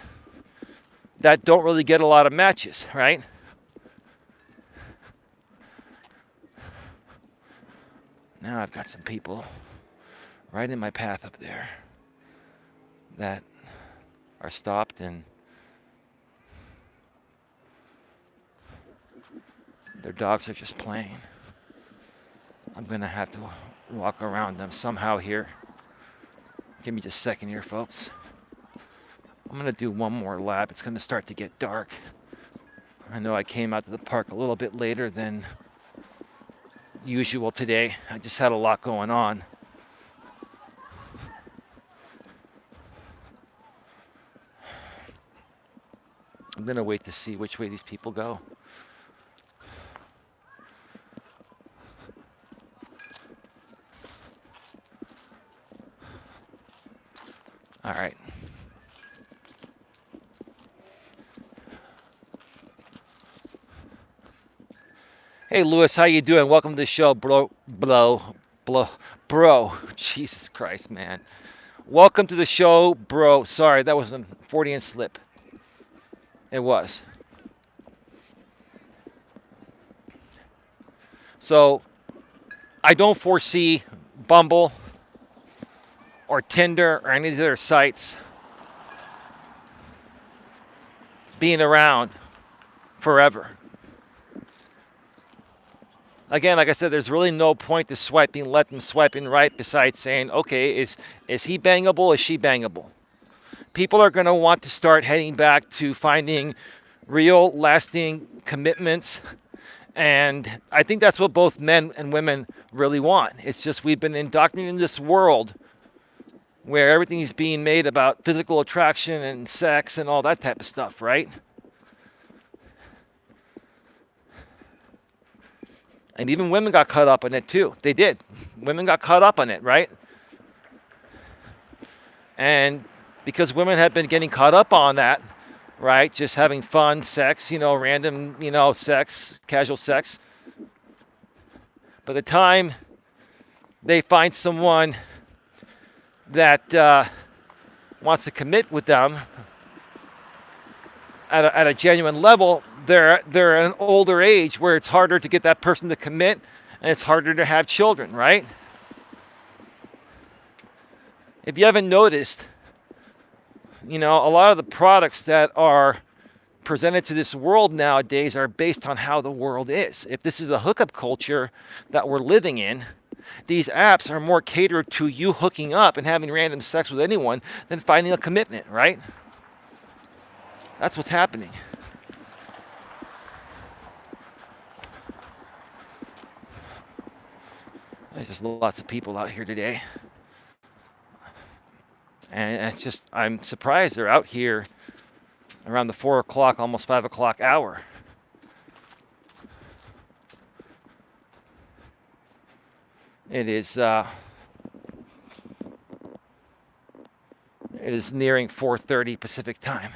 that don't really get a lot of matches, right? Now I've got some people right in my path up there that are stopped and their dogs are just playing. I'm going to have to walk around them somehow here. Give me just a second here, folks. I'm going to do one more lap. It's going to start to get dark. I know I came out to the park a little bit later than usual today. I just had a lot going on. I'm going to wait to see which way these people go. All right. Hey, Lewis, how you doing? Welcome to the show, bro. Jesus Christ, man. Welcome to the show, bro. Sorry, that was a Freudian slip. It was. So, I don't foresee Bumble or Tinder or any of the other sites being around forever. Again, like I said, there's really no point to swiping left and swiping right besides saying, okay, is he bangable? Is she bangable? People are going to want to start heading back to finding real, lasting commitments. And I think that's what both men and women really want. It's just we've been indoctrinated in this world where everything is being made about physical attraction and sex and all that type of stuff, right? And even women got caught up in it too. They did. Women got caught up on it, right? And because women have been getting caught up on that, right? Just having fun, sex, random, sex, casual sex. By the time they find someone that wants to commit with them at a genuine level, they're at an older age where it's harder to get that person to commit and it's harder to have children, right? If you haven't noticed, a lot of the products that are presented to this world nowadays are based on how the world is. If this is a hookup culture that we're living in, these apps are more catered to you hooking up and having random sex with anyone than finding a commitment, right? That's what's happening. There's just lots of people out here today. And it's just, I'm surprised they're out here around the 4 o'clock, almost 5 o'clock hour. It is nearing 4:30 Pacific time.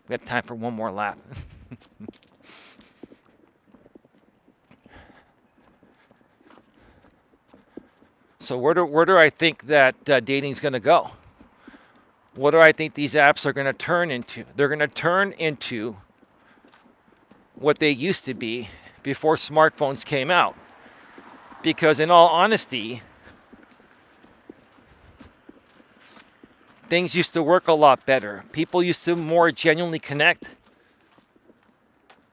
We have time for one more lap. So where do I think that dating is going to go? What do I think these apps are going to turn into? They're going to turn into what they used to be before smartphones came out. Because in all honesty, things used to work a lot better. People used to more genuinely connect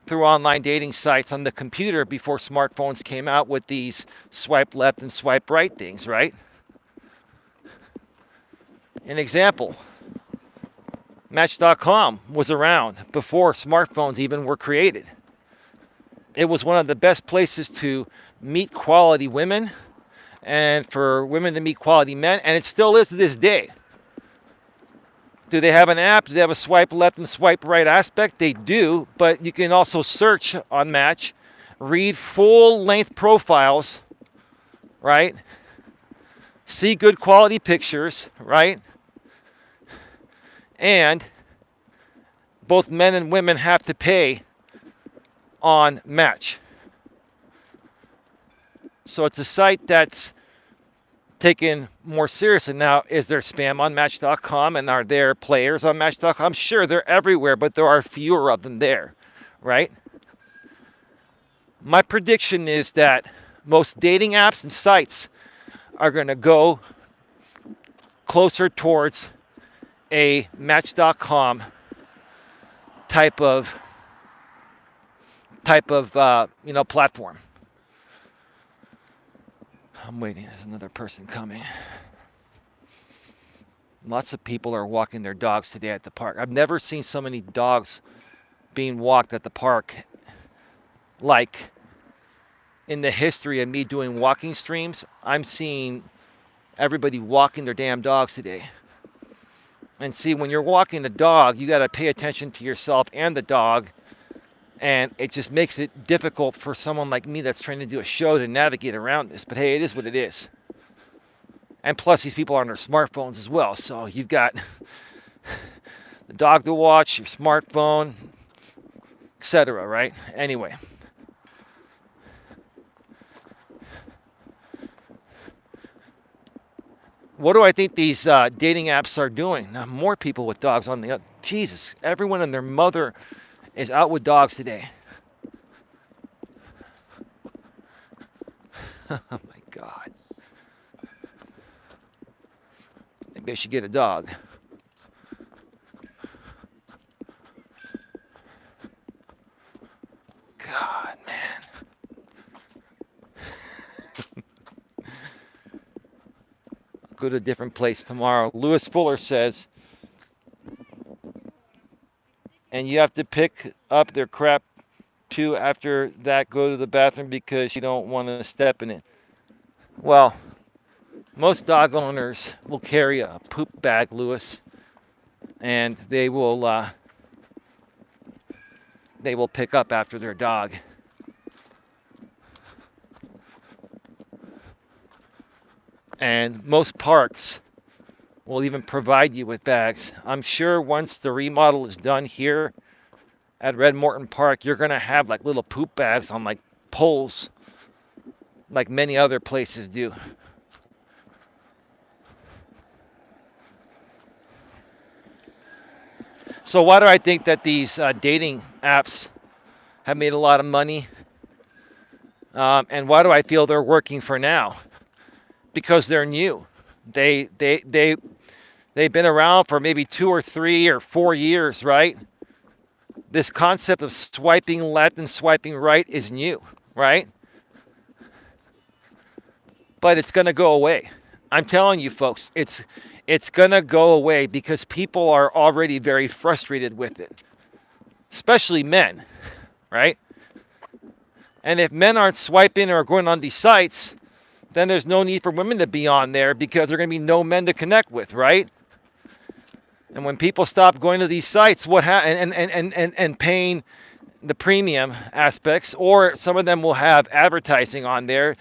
through online dating sites on the computer before smartphones came out with these swipe left and swipe right things, right? An example, Match.com was around before smartphones even were created. It was one of the best places to meet quality women and for women to meet quality men, and it still is to this day. Do they have an app? Do they have a swipe left and swipe right aspect? They do, but you can also search on Match, read full-length profiles, right? See good quality pictures, right? And both men and women have to pay on Match. So it's a site that's taken more seriously. Now, is there spam on Match.com, and are there players on Match.com? Sure, they're everywhere, but there are fewer of them there, right? My prediction is that most dating apps and sites are going to go closer towards a Match.com type of platform. I'm waiting. There's another person coming. Lots of people are walking their dogs today at the park. I've never seen so many dogs being walked at the park like in the history of me doing walking streams. I'm seeing everybody walking their damn dogs today. And see, when you're walking a dog, you got to pay attention to yourself and the dog. And it just makes it difficult for someone like me that's trying to do a show to navigate around this. But hey, it is what it is. And plus, these people are on their smartphones as well. So you've got the dog to watch, your smartphone, etc., right? Anyway. What do I think these dating apps are doing? Now, more people with dogs on the... Jesus, everyone and their mother is out with dogs today. Oh my God. Maybe I should get a dog. God, man. Go to a different place tomorrow. Lewis Fuller says, and you have to pick up their crap too after that, go to the bathroom because you don't want to step in it. Well, most dog owners will carry a poop bag, Lewis, and they will pick up after their dog. And most parks will even provide you with bags. I'm sure once the remodel is done here at Red Morton Park, you're going to have like little poop bags on like poles, like many other places do. So why do I think that these dating apps have made a lot of money? And why do I feel they're working for now? Because they're new. They've been around for maybe 2 or 3 or 4 years, right? This concept of swiping left and swiping right is new, right? But it's going to go away. I'm telling you, folks, it's going to go away because people are already very frustrated with it, especially men, right? And if men aren't swiping or going on these sites, then there's no need for women to be on there because there are going to be no men to connect with, right? And when people stop going to these sites, and paying the premium aspects, or some of them will have advertising on there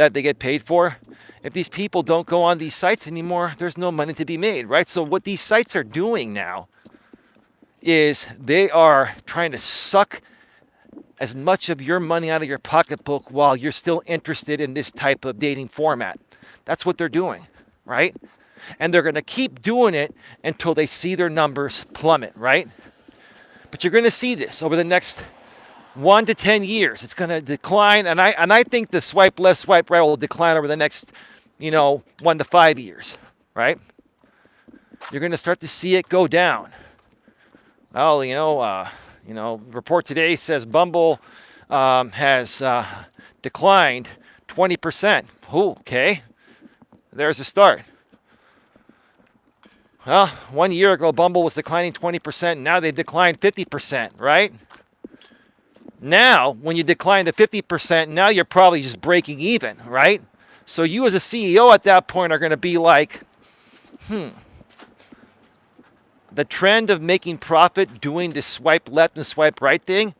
that they get paid for. If these people don't go on these sites anymore, there's no money to be made, right? So what these sites are doing now is they are trying to suck as much of your money out of your pocketbook while you're still interested in this type of dating format. That's what they're doing, right? And they're going to keep doing it until they see their numbers plummet, right? But you're going to see this over the next 1 to 10 years. It's going to decline, and I think the swipe left, swipe right will decline over the next, 1 to 5 years, right? You're going to start to see it go down. Well, report today says Bumble has declined 20%. Ooh, okay, there's a start. Well, 1 year ago, Bumble was declining 20%. Now they've declined 50%, right? Now, when you decline to 50%, now you're probably just breaking even, right? So you as a CEO at that point are going to be like, the trend of making profit doing this swipe left and swipe right thing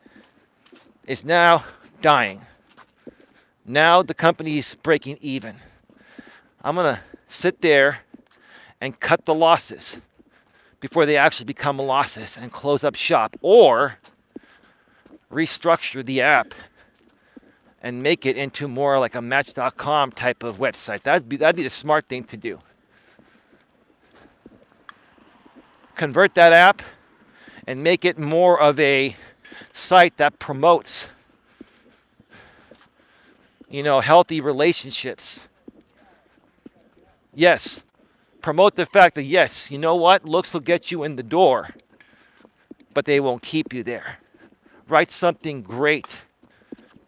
is now dying. Now the company's breaking even. I'm going to sit there and cut the losses before they actually become losses and close up shop, or restructure the app and make it into more like a Match.com type of website. That'd be the smart thing to do. Convert that app and make it more of a site that promotes, healthy relationships. Yes. Promote the fact that, yes, you know what? Looks will get you in the door, but they won't keep you there. Write something great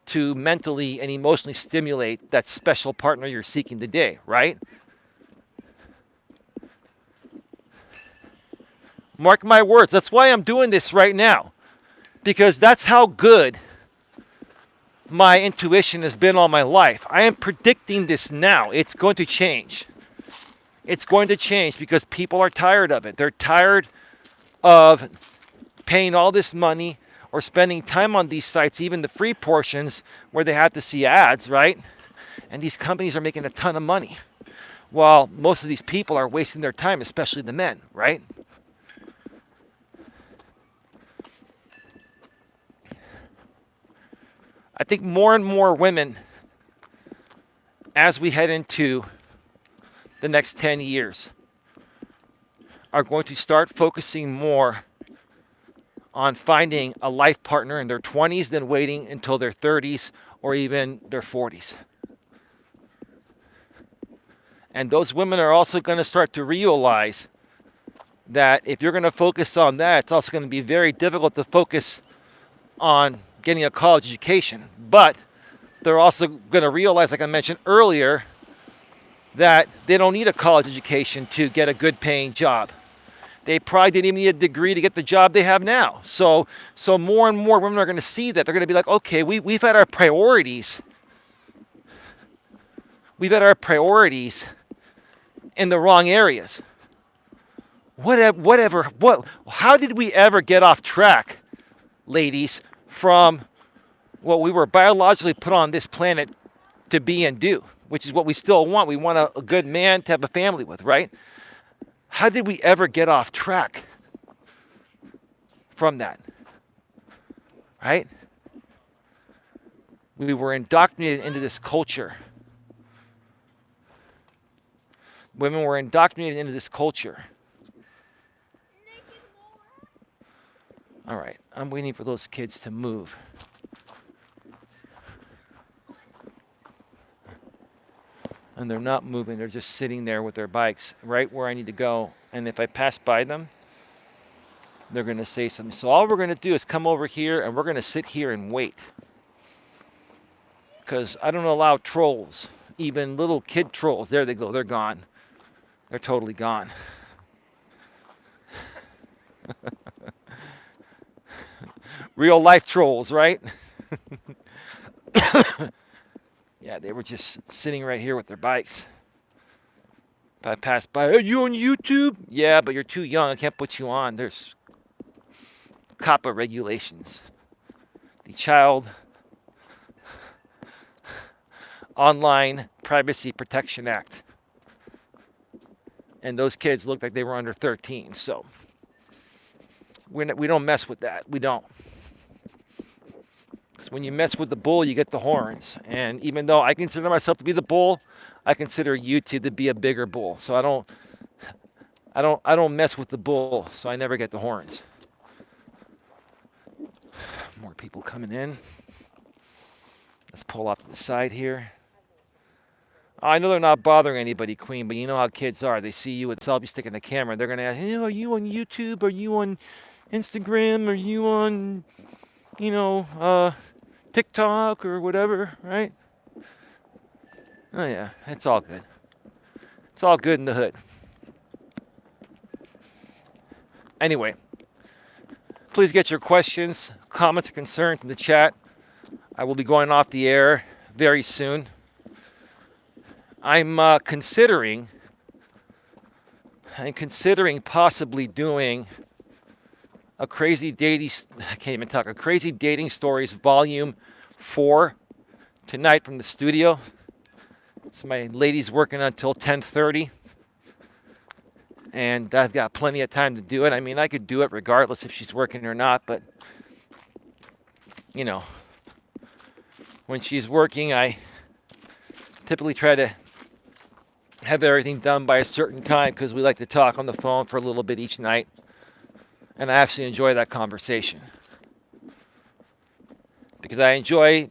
to mentally and emotionally stimulate that special partner you're seeking today, right? Mark my words. That's why I'm doing this right now, because that's how good my intuition has been all my life. I am predicting this now. It's going to change. It's going to change because people are tired of it. They're tired of paying all this money or spending time on these sites, even the free portions where they have to see ads, right? And these companies are making a ton of money, while most of these people are wasting their time, especially the men, right? I think more and more women, as we head into the next 10 years, are going to start focusing more on finding a life partner in their 20s than waiting until their 30s or even their 40s. And those women are also going to start to realize that if you're going to focus on that, it's also going to be very difficult to focus on getting a college education. But they're also going to realize, like I mentioned earlier, that they don't need a college education to get a good paying job. They probably didn't even need a degree to get the job they have now. So more and more women are going to see that. They're going to be like, okay, we've had our priorities. We've had our priorities in the wrong areas. How did we ever get off track, ladies, from what we were biologically put on this planet to be and do, which is what we still want. We want a good man to have a family with, right? How did we ever get off track from that, right? We were indoctrinated into this culture. Women were indoctrinated into this culture. All right, I'm waiting for those kids to move. And they're not moving. They're just sitting there with their bikes right where I need to go. And if I pass by them, they're going to say something. So all we're going to do is come over here and we're going to sit here and wait. Because I don't allow trolls, even little kid trolls. There they go. They're gone. They're totally gone. Real life trolls, right? Yeah, they were just sitting right here with their bikes. If I passed by, are you on YouTube? Yeah, but you're too young. I can't put you on. There's COPPA regulations. The child Online Privacy Protection Act. And those kids looked like they were under 13. So we don't mess with that. We don't. Because when you mess with the bull, you get the horns. And even though I consider myself to be the bull, I consider you two to be a bigger bull. So I don't mess with the bull, so I never get the horns. More people coming in. Let's pull off to the side here. I know they're not bothering anybody, Queen, but you know how kids are. They see you with selfie stick in the camera. They're going to ask, hey, are you on YouTube? Are you on Instagram? Are you on, TikTok or whatever, right? Oh, yeah, it's all good. It's all good in the hood. Anyway, please get your questions, comments, and concerns in the chat. I will be going off the air very soon. I'm considering possibly doing a crazy dating stories volume 4 tonight from the studio. So my lady's working until 10:30, and I've got plenty of time to do it. I mean, I could do it regardless if she's working or not, but when she's working, I typically try to have everything done by a certain time because we like to talk on the phone for a little bit each night. And I actually enjoy that conversation. Because I enjoy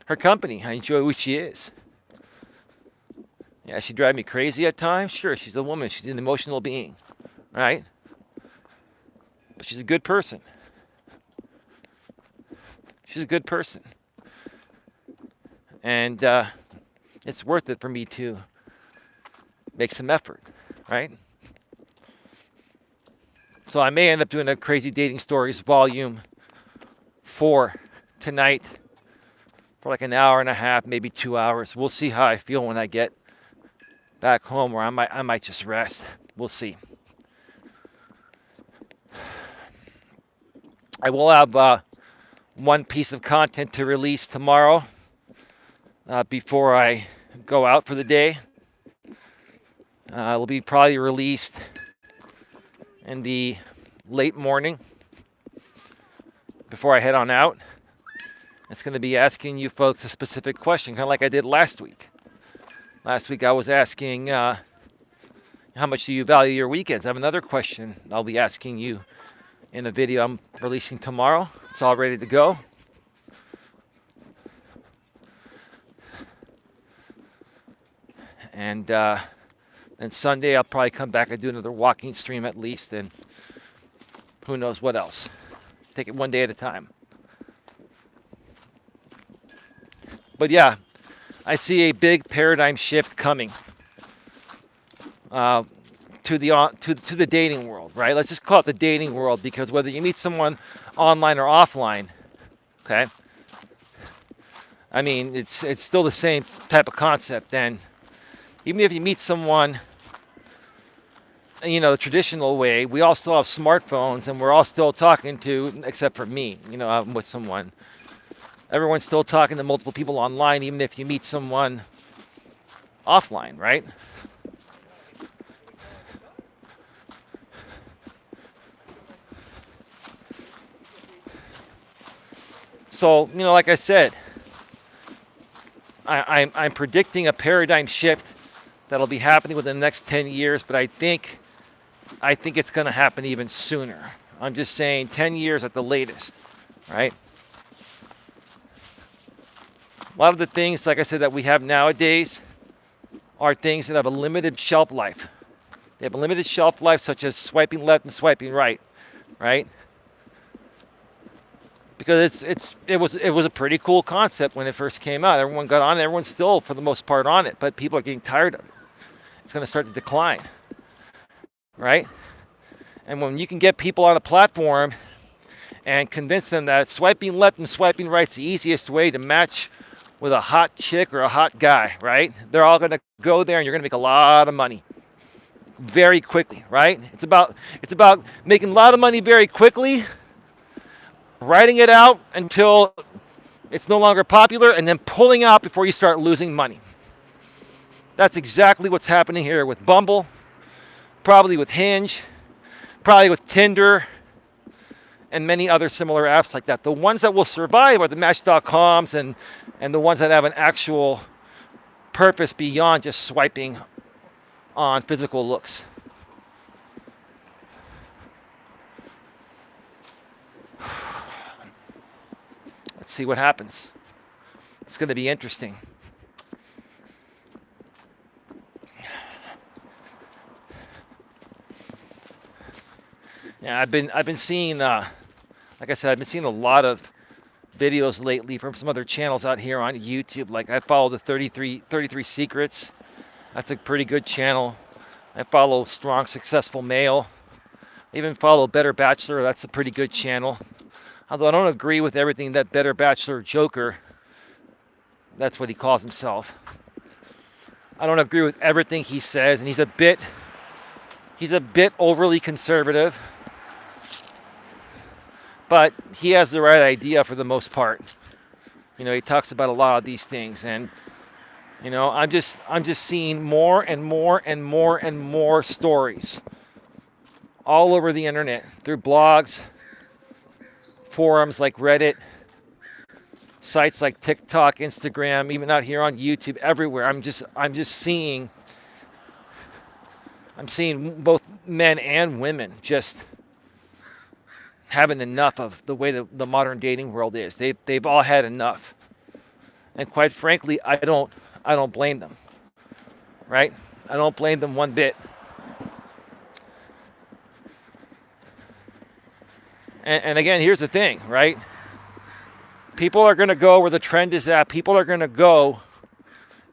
her company. I enjoy who she is. Yeah, she drives me crazy at times. Sure, she's a woman. She's an emotional being. Right? But she's a good person. She's a good person. And it's worth it for me to make some effort, right? So I may end up doing a Crazy Dating Stories volume 4 tonight for like an hour and a half, maybe 2 hours. We'll see how I feel when I get back home, or I might just rest. We'll see. I will have one piece of content to release tomorrow before I go out for the day. It'll be probably released in the late morning before I head on out. It's going to be asking you folks a specific question, kind of like I did last week. Last week I was asking, how much do you value your weekends? I have another question I'll be asking you in a video I'm releasing tomorrow. It's all ready to go. And then Sunday I'll probably come back and do another walking stream at least, and who knows what else. Take it one day at a time. But yeah, I see a big paradigm shift coming to the dating world, right? Let's just call it the dating world, because whether you meet someone online or offline, okay? I mean, it's still the same type of concept. And even if you meet someone, the traditional way, we all still have smartphones and we're all still talking to, except for me, I'm with someone. Everyone's still talking to multiple people online, even if you meet someone offline, right? So, like I said, I'm predicting a paradigm shift that'll be happening within the next 10 years, but I think it's going to happen even sooner. I'm just saying 10 years at the latest, right? A lot of the things, like I said, that we have nowadays are things that have a limited shelf life. They have a limited shelf life, such as swiping left and swiping right, right? Because it was a pretty cool concept when it first came out. Everyone got on it. Everyone's still, for the most part, on it. But people are getting tired of it. It's going to start to decline, right? And when you can get people on a platform and convince them that swiping left and swiping right is the easiest way to match with a hot chick or a hot guy, right? They're all going to go there, and you're going to make a lot of money very quickly, right? It's about making a lot of money very quickly, writing it out until It's no longer popular, and then pulling out before you start losing money. That's exactly what's happening here with Bumble, probably with Hinge, probably with Tinder, and many other similar apps like that. The ones that will survive are the Match.coms and the ones that have an actual purpose beyond just swiping on physical looks. Let's see what happens. It's going to be interesting. Yeah, I've been seeing, like I said, I've been seeing a lot of videos lately from some other channels out here on YouTube. Like I follow the 33 Secrets. That's a pretty good channel. I follow Strong Successful Male. I even follow Better Bachelor. That's a pretty good channel. Although I don't agree with everything that Better Bachelor Joker, that's what he calls himself. I don't agree with everything he says, and he's a bit overly conservative. But he has the right idea for the most part. You know, he talks about a lot of these things, and you know, I'm just seeing more and more and more and more stories all over the internet through blogs, forums like Reddit, sites like TikTok, Instagram, even out here on YouTube, everywhere. I'm just seeing both men and women just having enough of the way the modern dating world is. They've all had enough. And quite frankly, I don't blame them. Right? I don't blame them one bit. And again, here's the thing, right? People are going to go where the trend is at. People are going to go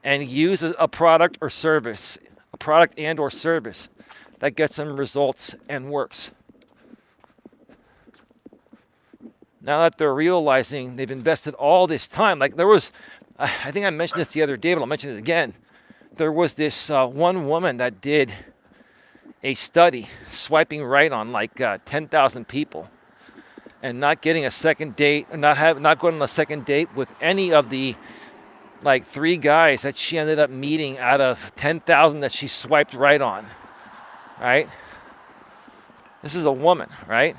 and use a product or service, a product and or service that gets them results and works. Now that they're realizing they've invested all this time, like there was, I think I mentioned this the other day, but I'll mention it again. There was this one woman that did a study swiping right on like 10,000 people and not getting a second date, or not going on a second date with any of the like 3 guys that she ended up meeting out of 10,000 that she swiped right on, right? This is a woman, right?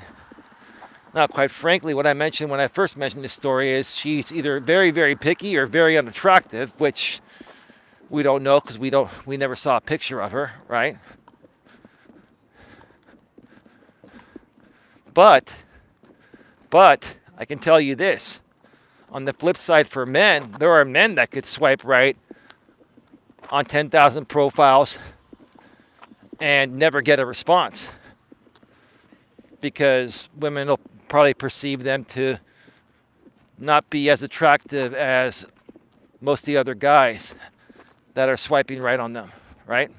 Now, quite frankly, what I mentioned when I first mentioned this story is she's either very, very picky or very unattractive, which we don't know because we never saw a picture of her, right? But I can tell you this. On the flip side for men, there are men that could swipe right on 10,000 profiles and never get a response because women will probably perceive them to not be as attractive as most of the other guys that are swiping right on them, right?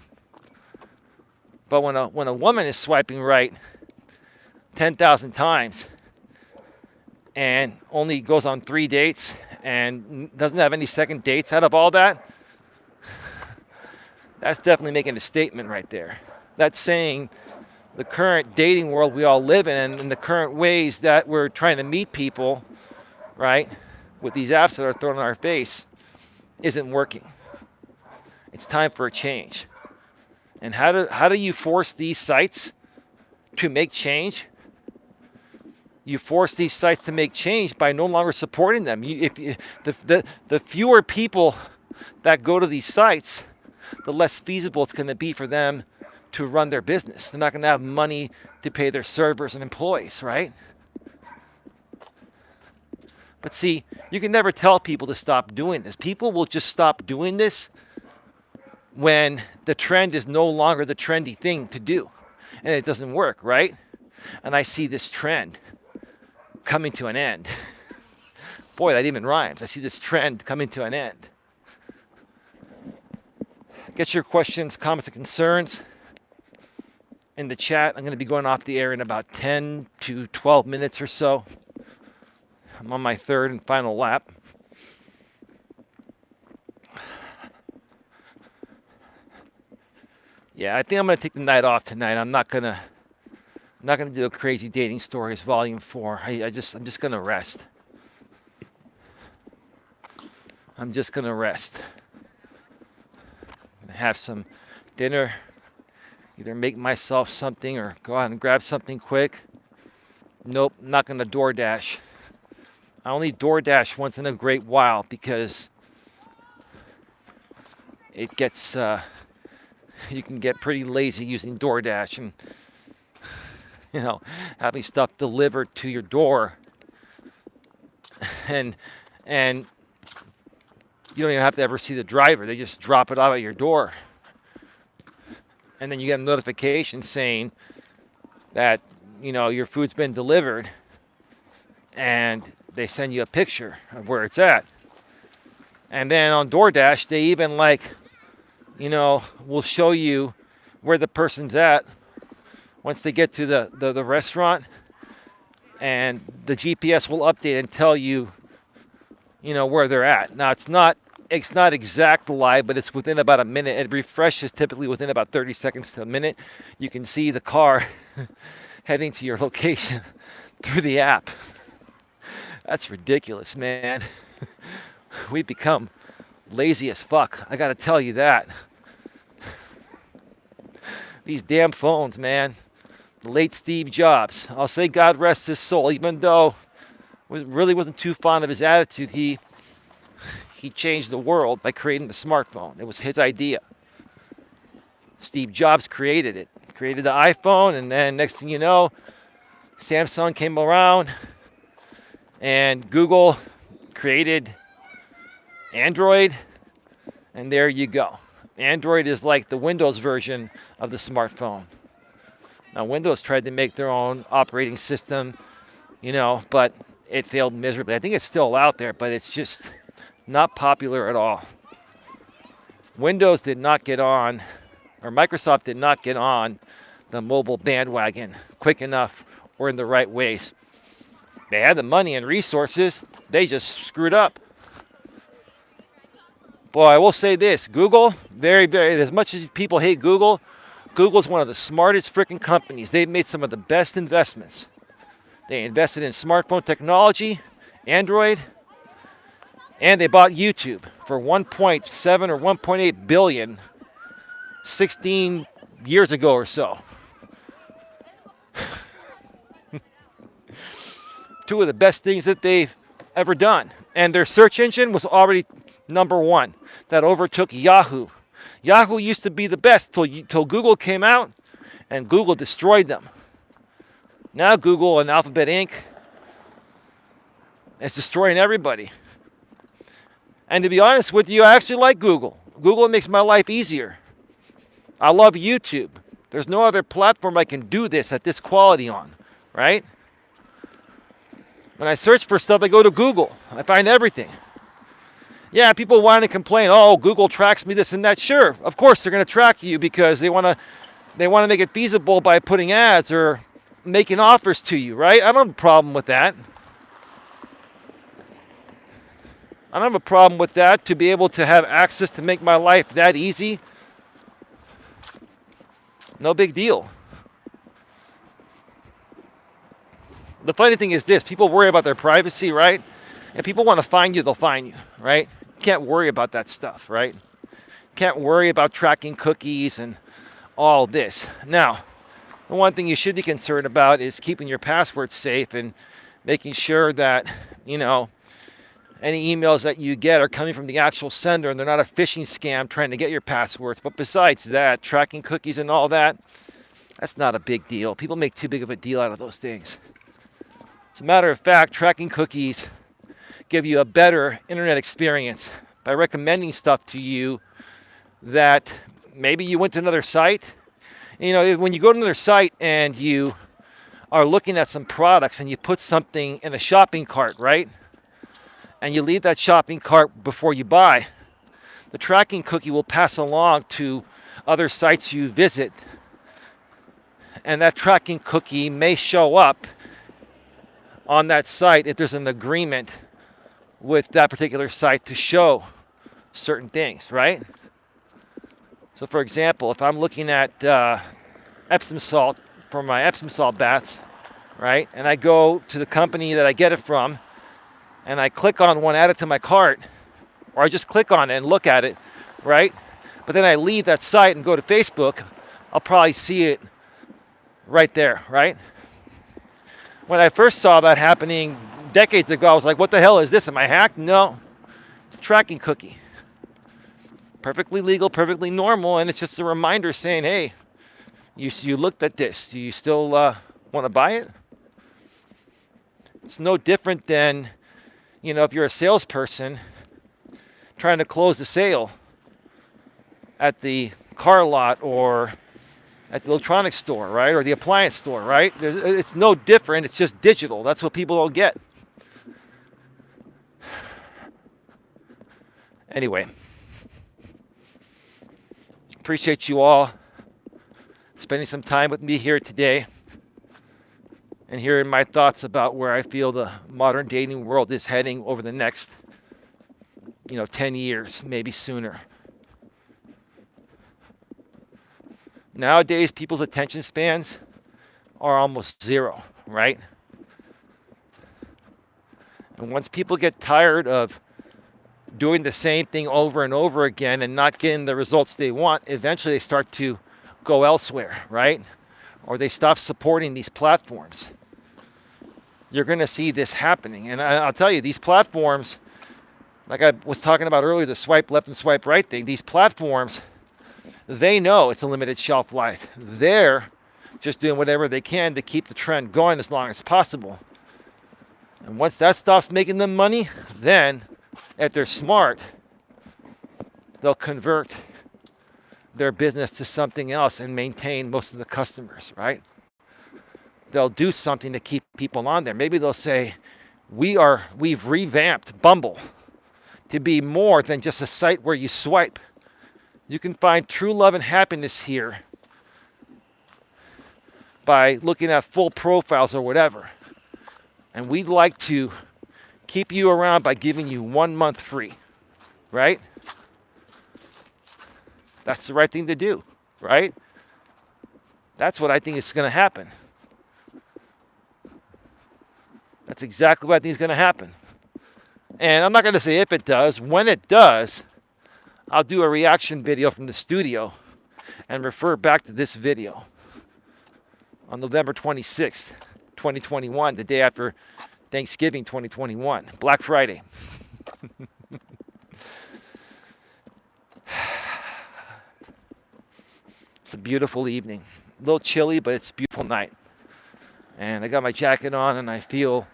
But when a woman is swiping right 10,000 times and only goes on 3 dates and doesn't have any second dates out of all that, that's definitely making a statement right there. That's saying the current dating world we all live in and the current ways that we're trying to meet people, right, with these apps that are thrown in our face isn't working. It's time for a change. And how do you force these sites to make change? You force these sites to make change by no longer supporting them. The fewer people that go to these sites, the less feasible it's going to be for them to run their business. They're not going to have money to pay their servers and employees, right? But see, you can never tell people to stop doing this. People will just stop doing this when the trend is no longer the trendy thing to do. And it doesn't work, right? And I see this trend coming to an end. Boy, that even rhymes. I see this trend coming to an end. Get your questions, comments, and concerns in the chat. I'm going to be going off the air in about 10 to 12 minutes or so. I'm on my 3rd and final lap. Yeah, I think I'm going to take the night off tonight. I'm not going to do a crazy dating stories volume 4. I'm just going to rest. I'm just going to rest. I'm going to have some dinner, either make myself something or go out and grab something quick. Nope, not going to DoorDash. I only DoorDash once in a great while because it gets, you can get pretty lazy using DoorDash and, having stuff delivered to your door. And you don't even have to ever see the driver. They just drop it off at your door. And then you get a notification saying that, your food's been delivered. And they send you a picture of where it's at. And then on DoorDash, they even will show you where the person's at once they get to the restaurant. And the GPS will update and tell you, where they're at. Now, it's not exact live, but it's within about a minute. It refreshes typically within about 30 seconds to a minute. You can see the car heading to your location through the app. That's ridiculous, man. We've become lazy as fuck. I gotta tell you that. These damn phones, man. The late Steve Jobs. I'll say God rest his soul, even though I really wasn't too fond of his attitude. He changed the world by creating the smartphone. It was his idea. Steve Jobs created it. Created the iPhone, and then next thing you know, Samsung came around, and Google created Android, and there you go. Android is like the Windows version of the smartphone. Now, Windows tried to make their own operating system, but it failed miserably. I think it's still out there, but it's just not popular at all. Windows did not get on, or Microsoft did not get on the mobile bandwagon quick enough or in the right ways. They had the money and resources. They just screwed up. Boy, I will say this. Google, very, very, as much as people hate Google, Google's one of the smartest freaking companies. They've made some of the best investments. They invested in smartphone technology, Android, and they bought YouTube for 1.7 or 1.8 billion 16 years ago or so. Two of the best things that they've ever done. And their search engine was already number one. That overtook Yahoo. Yahoo used to be the best till Google came out, and Google destroyed them. Now Google and Alphabet Inc. is destroying everybody. And to be honest with you, I actually like Google. Google makes my life easier. I love YouTube. There's no other platform I can do this at this quality on, right? When I search for stuff, I go to Google. I find everything. Yeah, people want to complain, oh, Google tracks me, this and that. Sure, of course they're going to track you because they want to make it feasible by putting ads or making offers to you, right? I don't have a problem with that. I don't have a problem with that, to be able to have access to make my life that easy. No big deal. The funny thing is this, people worry about their privacy, right? If people want to find you, they'll find you, right? You can't worry about that stuff, right? You can't worry about tracking cookies and all this. Now, the one thing you should be concerned about is keeping your passwords safe and making sure that, any emails that you get are coming from the actual sender and they're not a phishing scam trying to get your passwords. But besides that, tracking cookies and all that, that's not a big deal. People make too big of a deal out of those things. As a matter of fact, tracking cookies give you a better internet experience by recommending stuff to you that maybe you went to another site. When you go to another site and you are looking at some products and you put something in a shopping cart, right? And you leave that shopping cart before you buy, the tracking cookie will pass along to other sites you visit. And that tracking cookie may show up on that site if there's an agreement with that particular site to show certain things, right? So for example, if I'm looking at Epsom salt for my Epsom salt baths, right? And I go to the company that I get it from, and I click on one, add it to my cart, or I just click on it and look at it, right? But then I leave that site and go to Facebook, I'll probably see it right there, right? When I first saw that happening decades ago, I was like, what the hell is this? Am I hacked? No, it's a tracking cookie. Perfectly legal, perfectly normal, and it's just a reminder saying, hey, you looked at this. Do you still want to buy it? It's no different than, if you're a salesperson trying to close the sale at the car lot or at the electronics store, right? Or the appliance store, right? It's no different. It's just digital. That's what people don't get. Anyway, appreciate you all spending some time with me here today and hearing my thoughts about where I feel the modern dating world is heading over the next, 10 years, maybe sooner. Nowadays, people's attention spans are almost zero, right? And once people get tired of doing the same thing over and over again and not getting the results they want, eventually they start to go elsewhere, right? Or they stop supporting these platforms. You're going to see this happening. And I'll tell you, these platforms, like I was talking about earlier, the swipe left and swipe right thing, these platforms, they know it's a limited shelf life. They're just doing whatever they can to keep the trend going as long as possible. And once that stops making them money, then, if they're smart, they'll convert their business to something else and maintain most of the customers, right? They'll do something to keep people on there. Maybe they'll say, we've revamped Bumble to be more than just a site where you swipe. You can find true love and happiness here by looking at full profiles or whatever. And we'd like to keep you around by giving you 1 month free, right? That's the right thing to do, right? That's what I think is going to happen. That's exactly what I think is going to happen. And I'm not going to say if it does. When it does, I'll do a reaction video from the studio and refer back to this video on November 26th, 2021, the day after Thanksgiving 2021, Black Friday. It's a beautiful evening. A little chilly, but it's a beautiful night. And I got my jacket on and I feel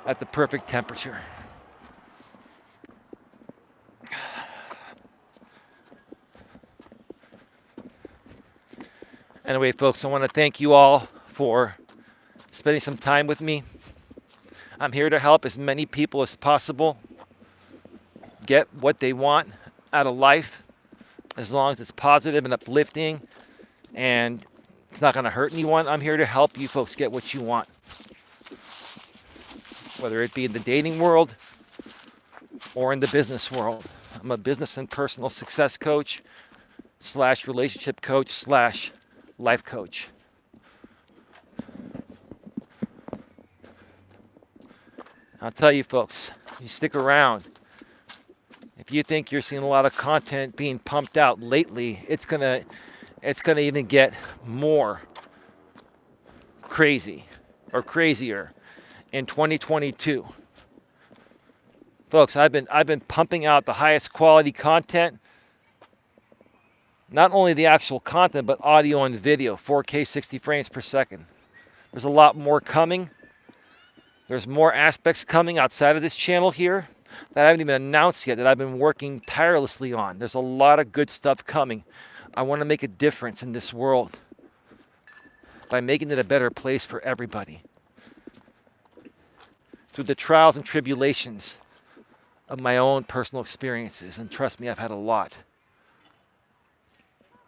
at the perfect temperature. Anyway, folks, I want to thank you all for spending some time with me. I'm here to help as many people as possible get what they want out of life, as long as it's positive and uplifting and it's not going to hurt anyone. I'm here to help you folks get what you want, whether it be in the dating world or in the business world. I'm a business and personal success coach / relationship coach / life coach. I'll tell you folks, you stick around. If you think you're seeing a lot of content being pumped out lately, it's gonna even get more crazy or crazier in 2022. Folks, I've been pumping out the highest quality content. Not only the actual content, but audio and video, 4K 60 frames per second. There's a lot more coming. There's more aspects coming outside of this channel here that I haven't even announced yet, that I've been working tirelessly on. There's a lot of good stuff coming. I want to make a difference in this world by making it a better place for everybody. Through the trials and tribulations of my own personal experiences. And trust me, I've had a lot.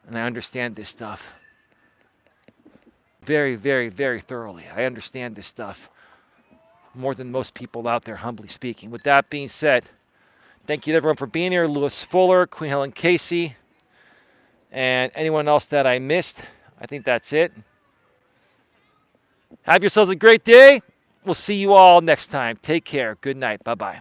And I understand this stuff very, very, very thoroughly. I understand this stuff more than most people out there, humbly speaking. With that being said, thank you to everyone for being here. Lewis Fuller, Queen Helen Casey, and anyone else that I missed. I think that's it. Have yourselves a great day. We'll see you all next time. Take care. Good night. Bye-bye.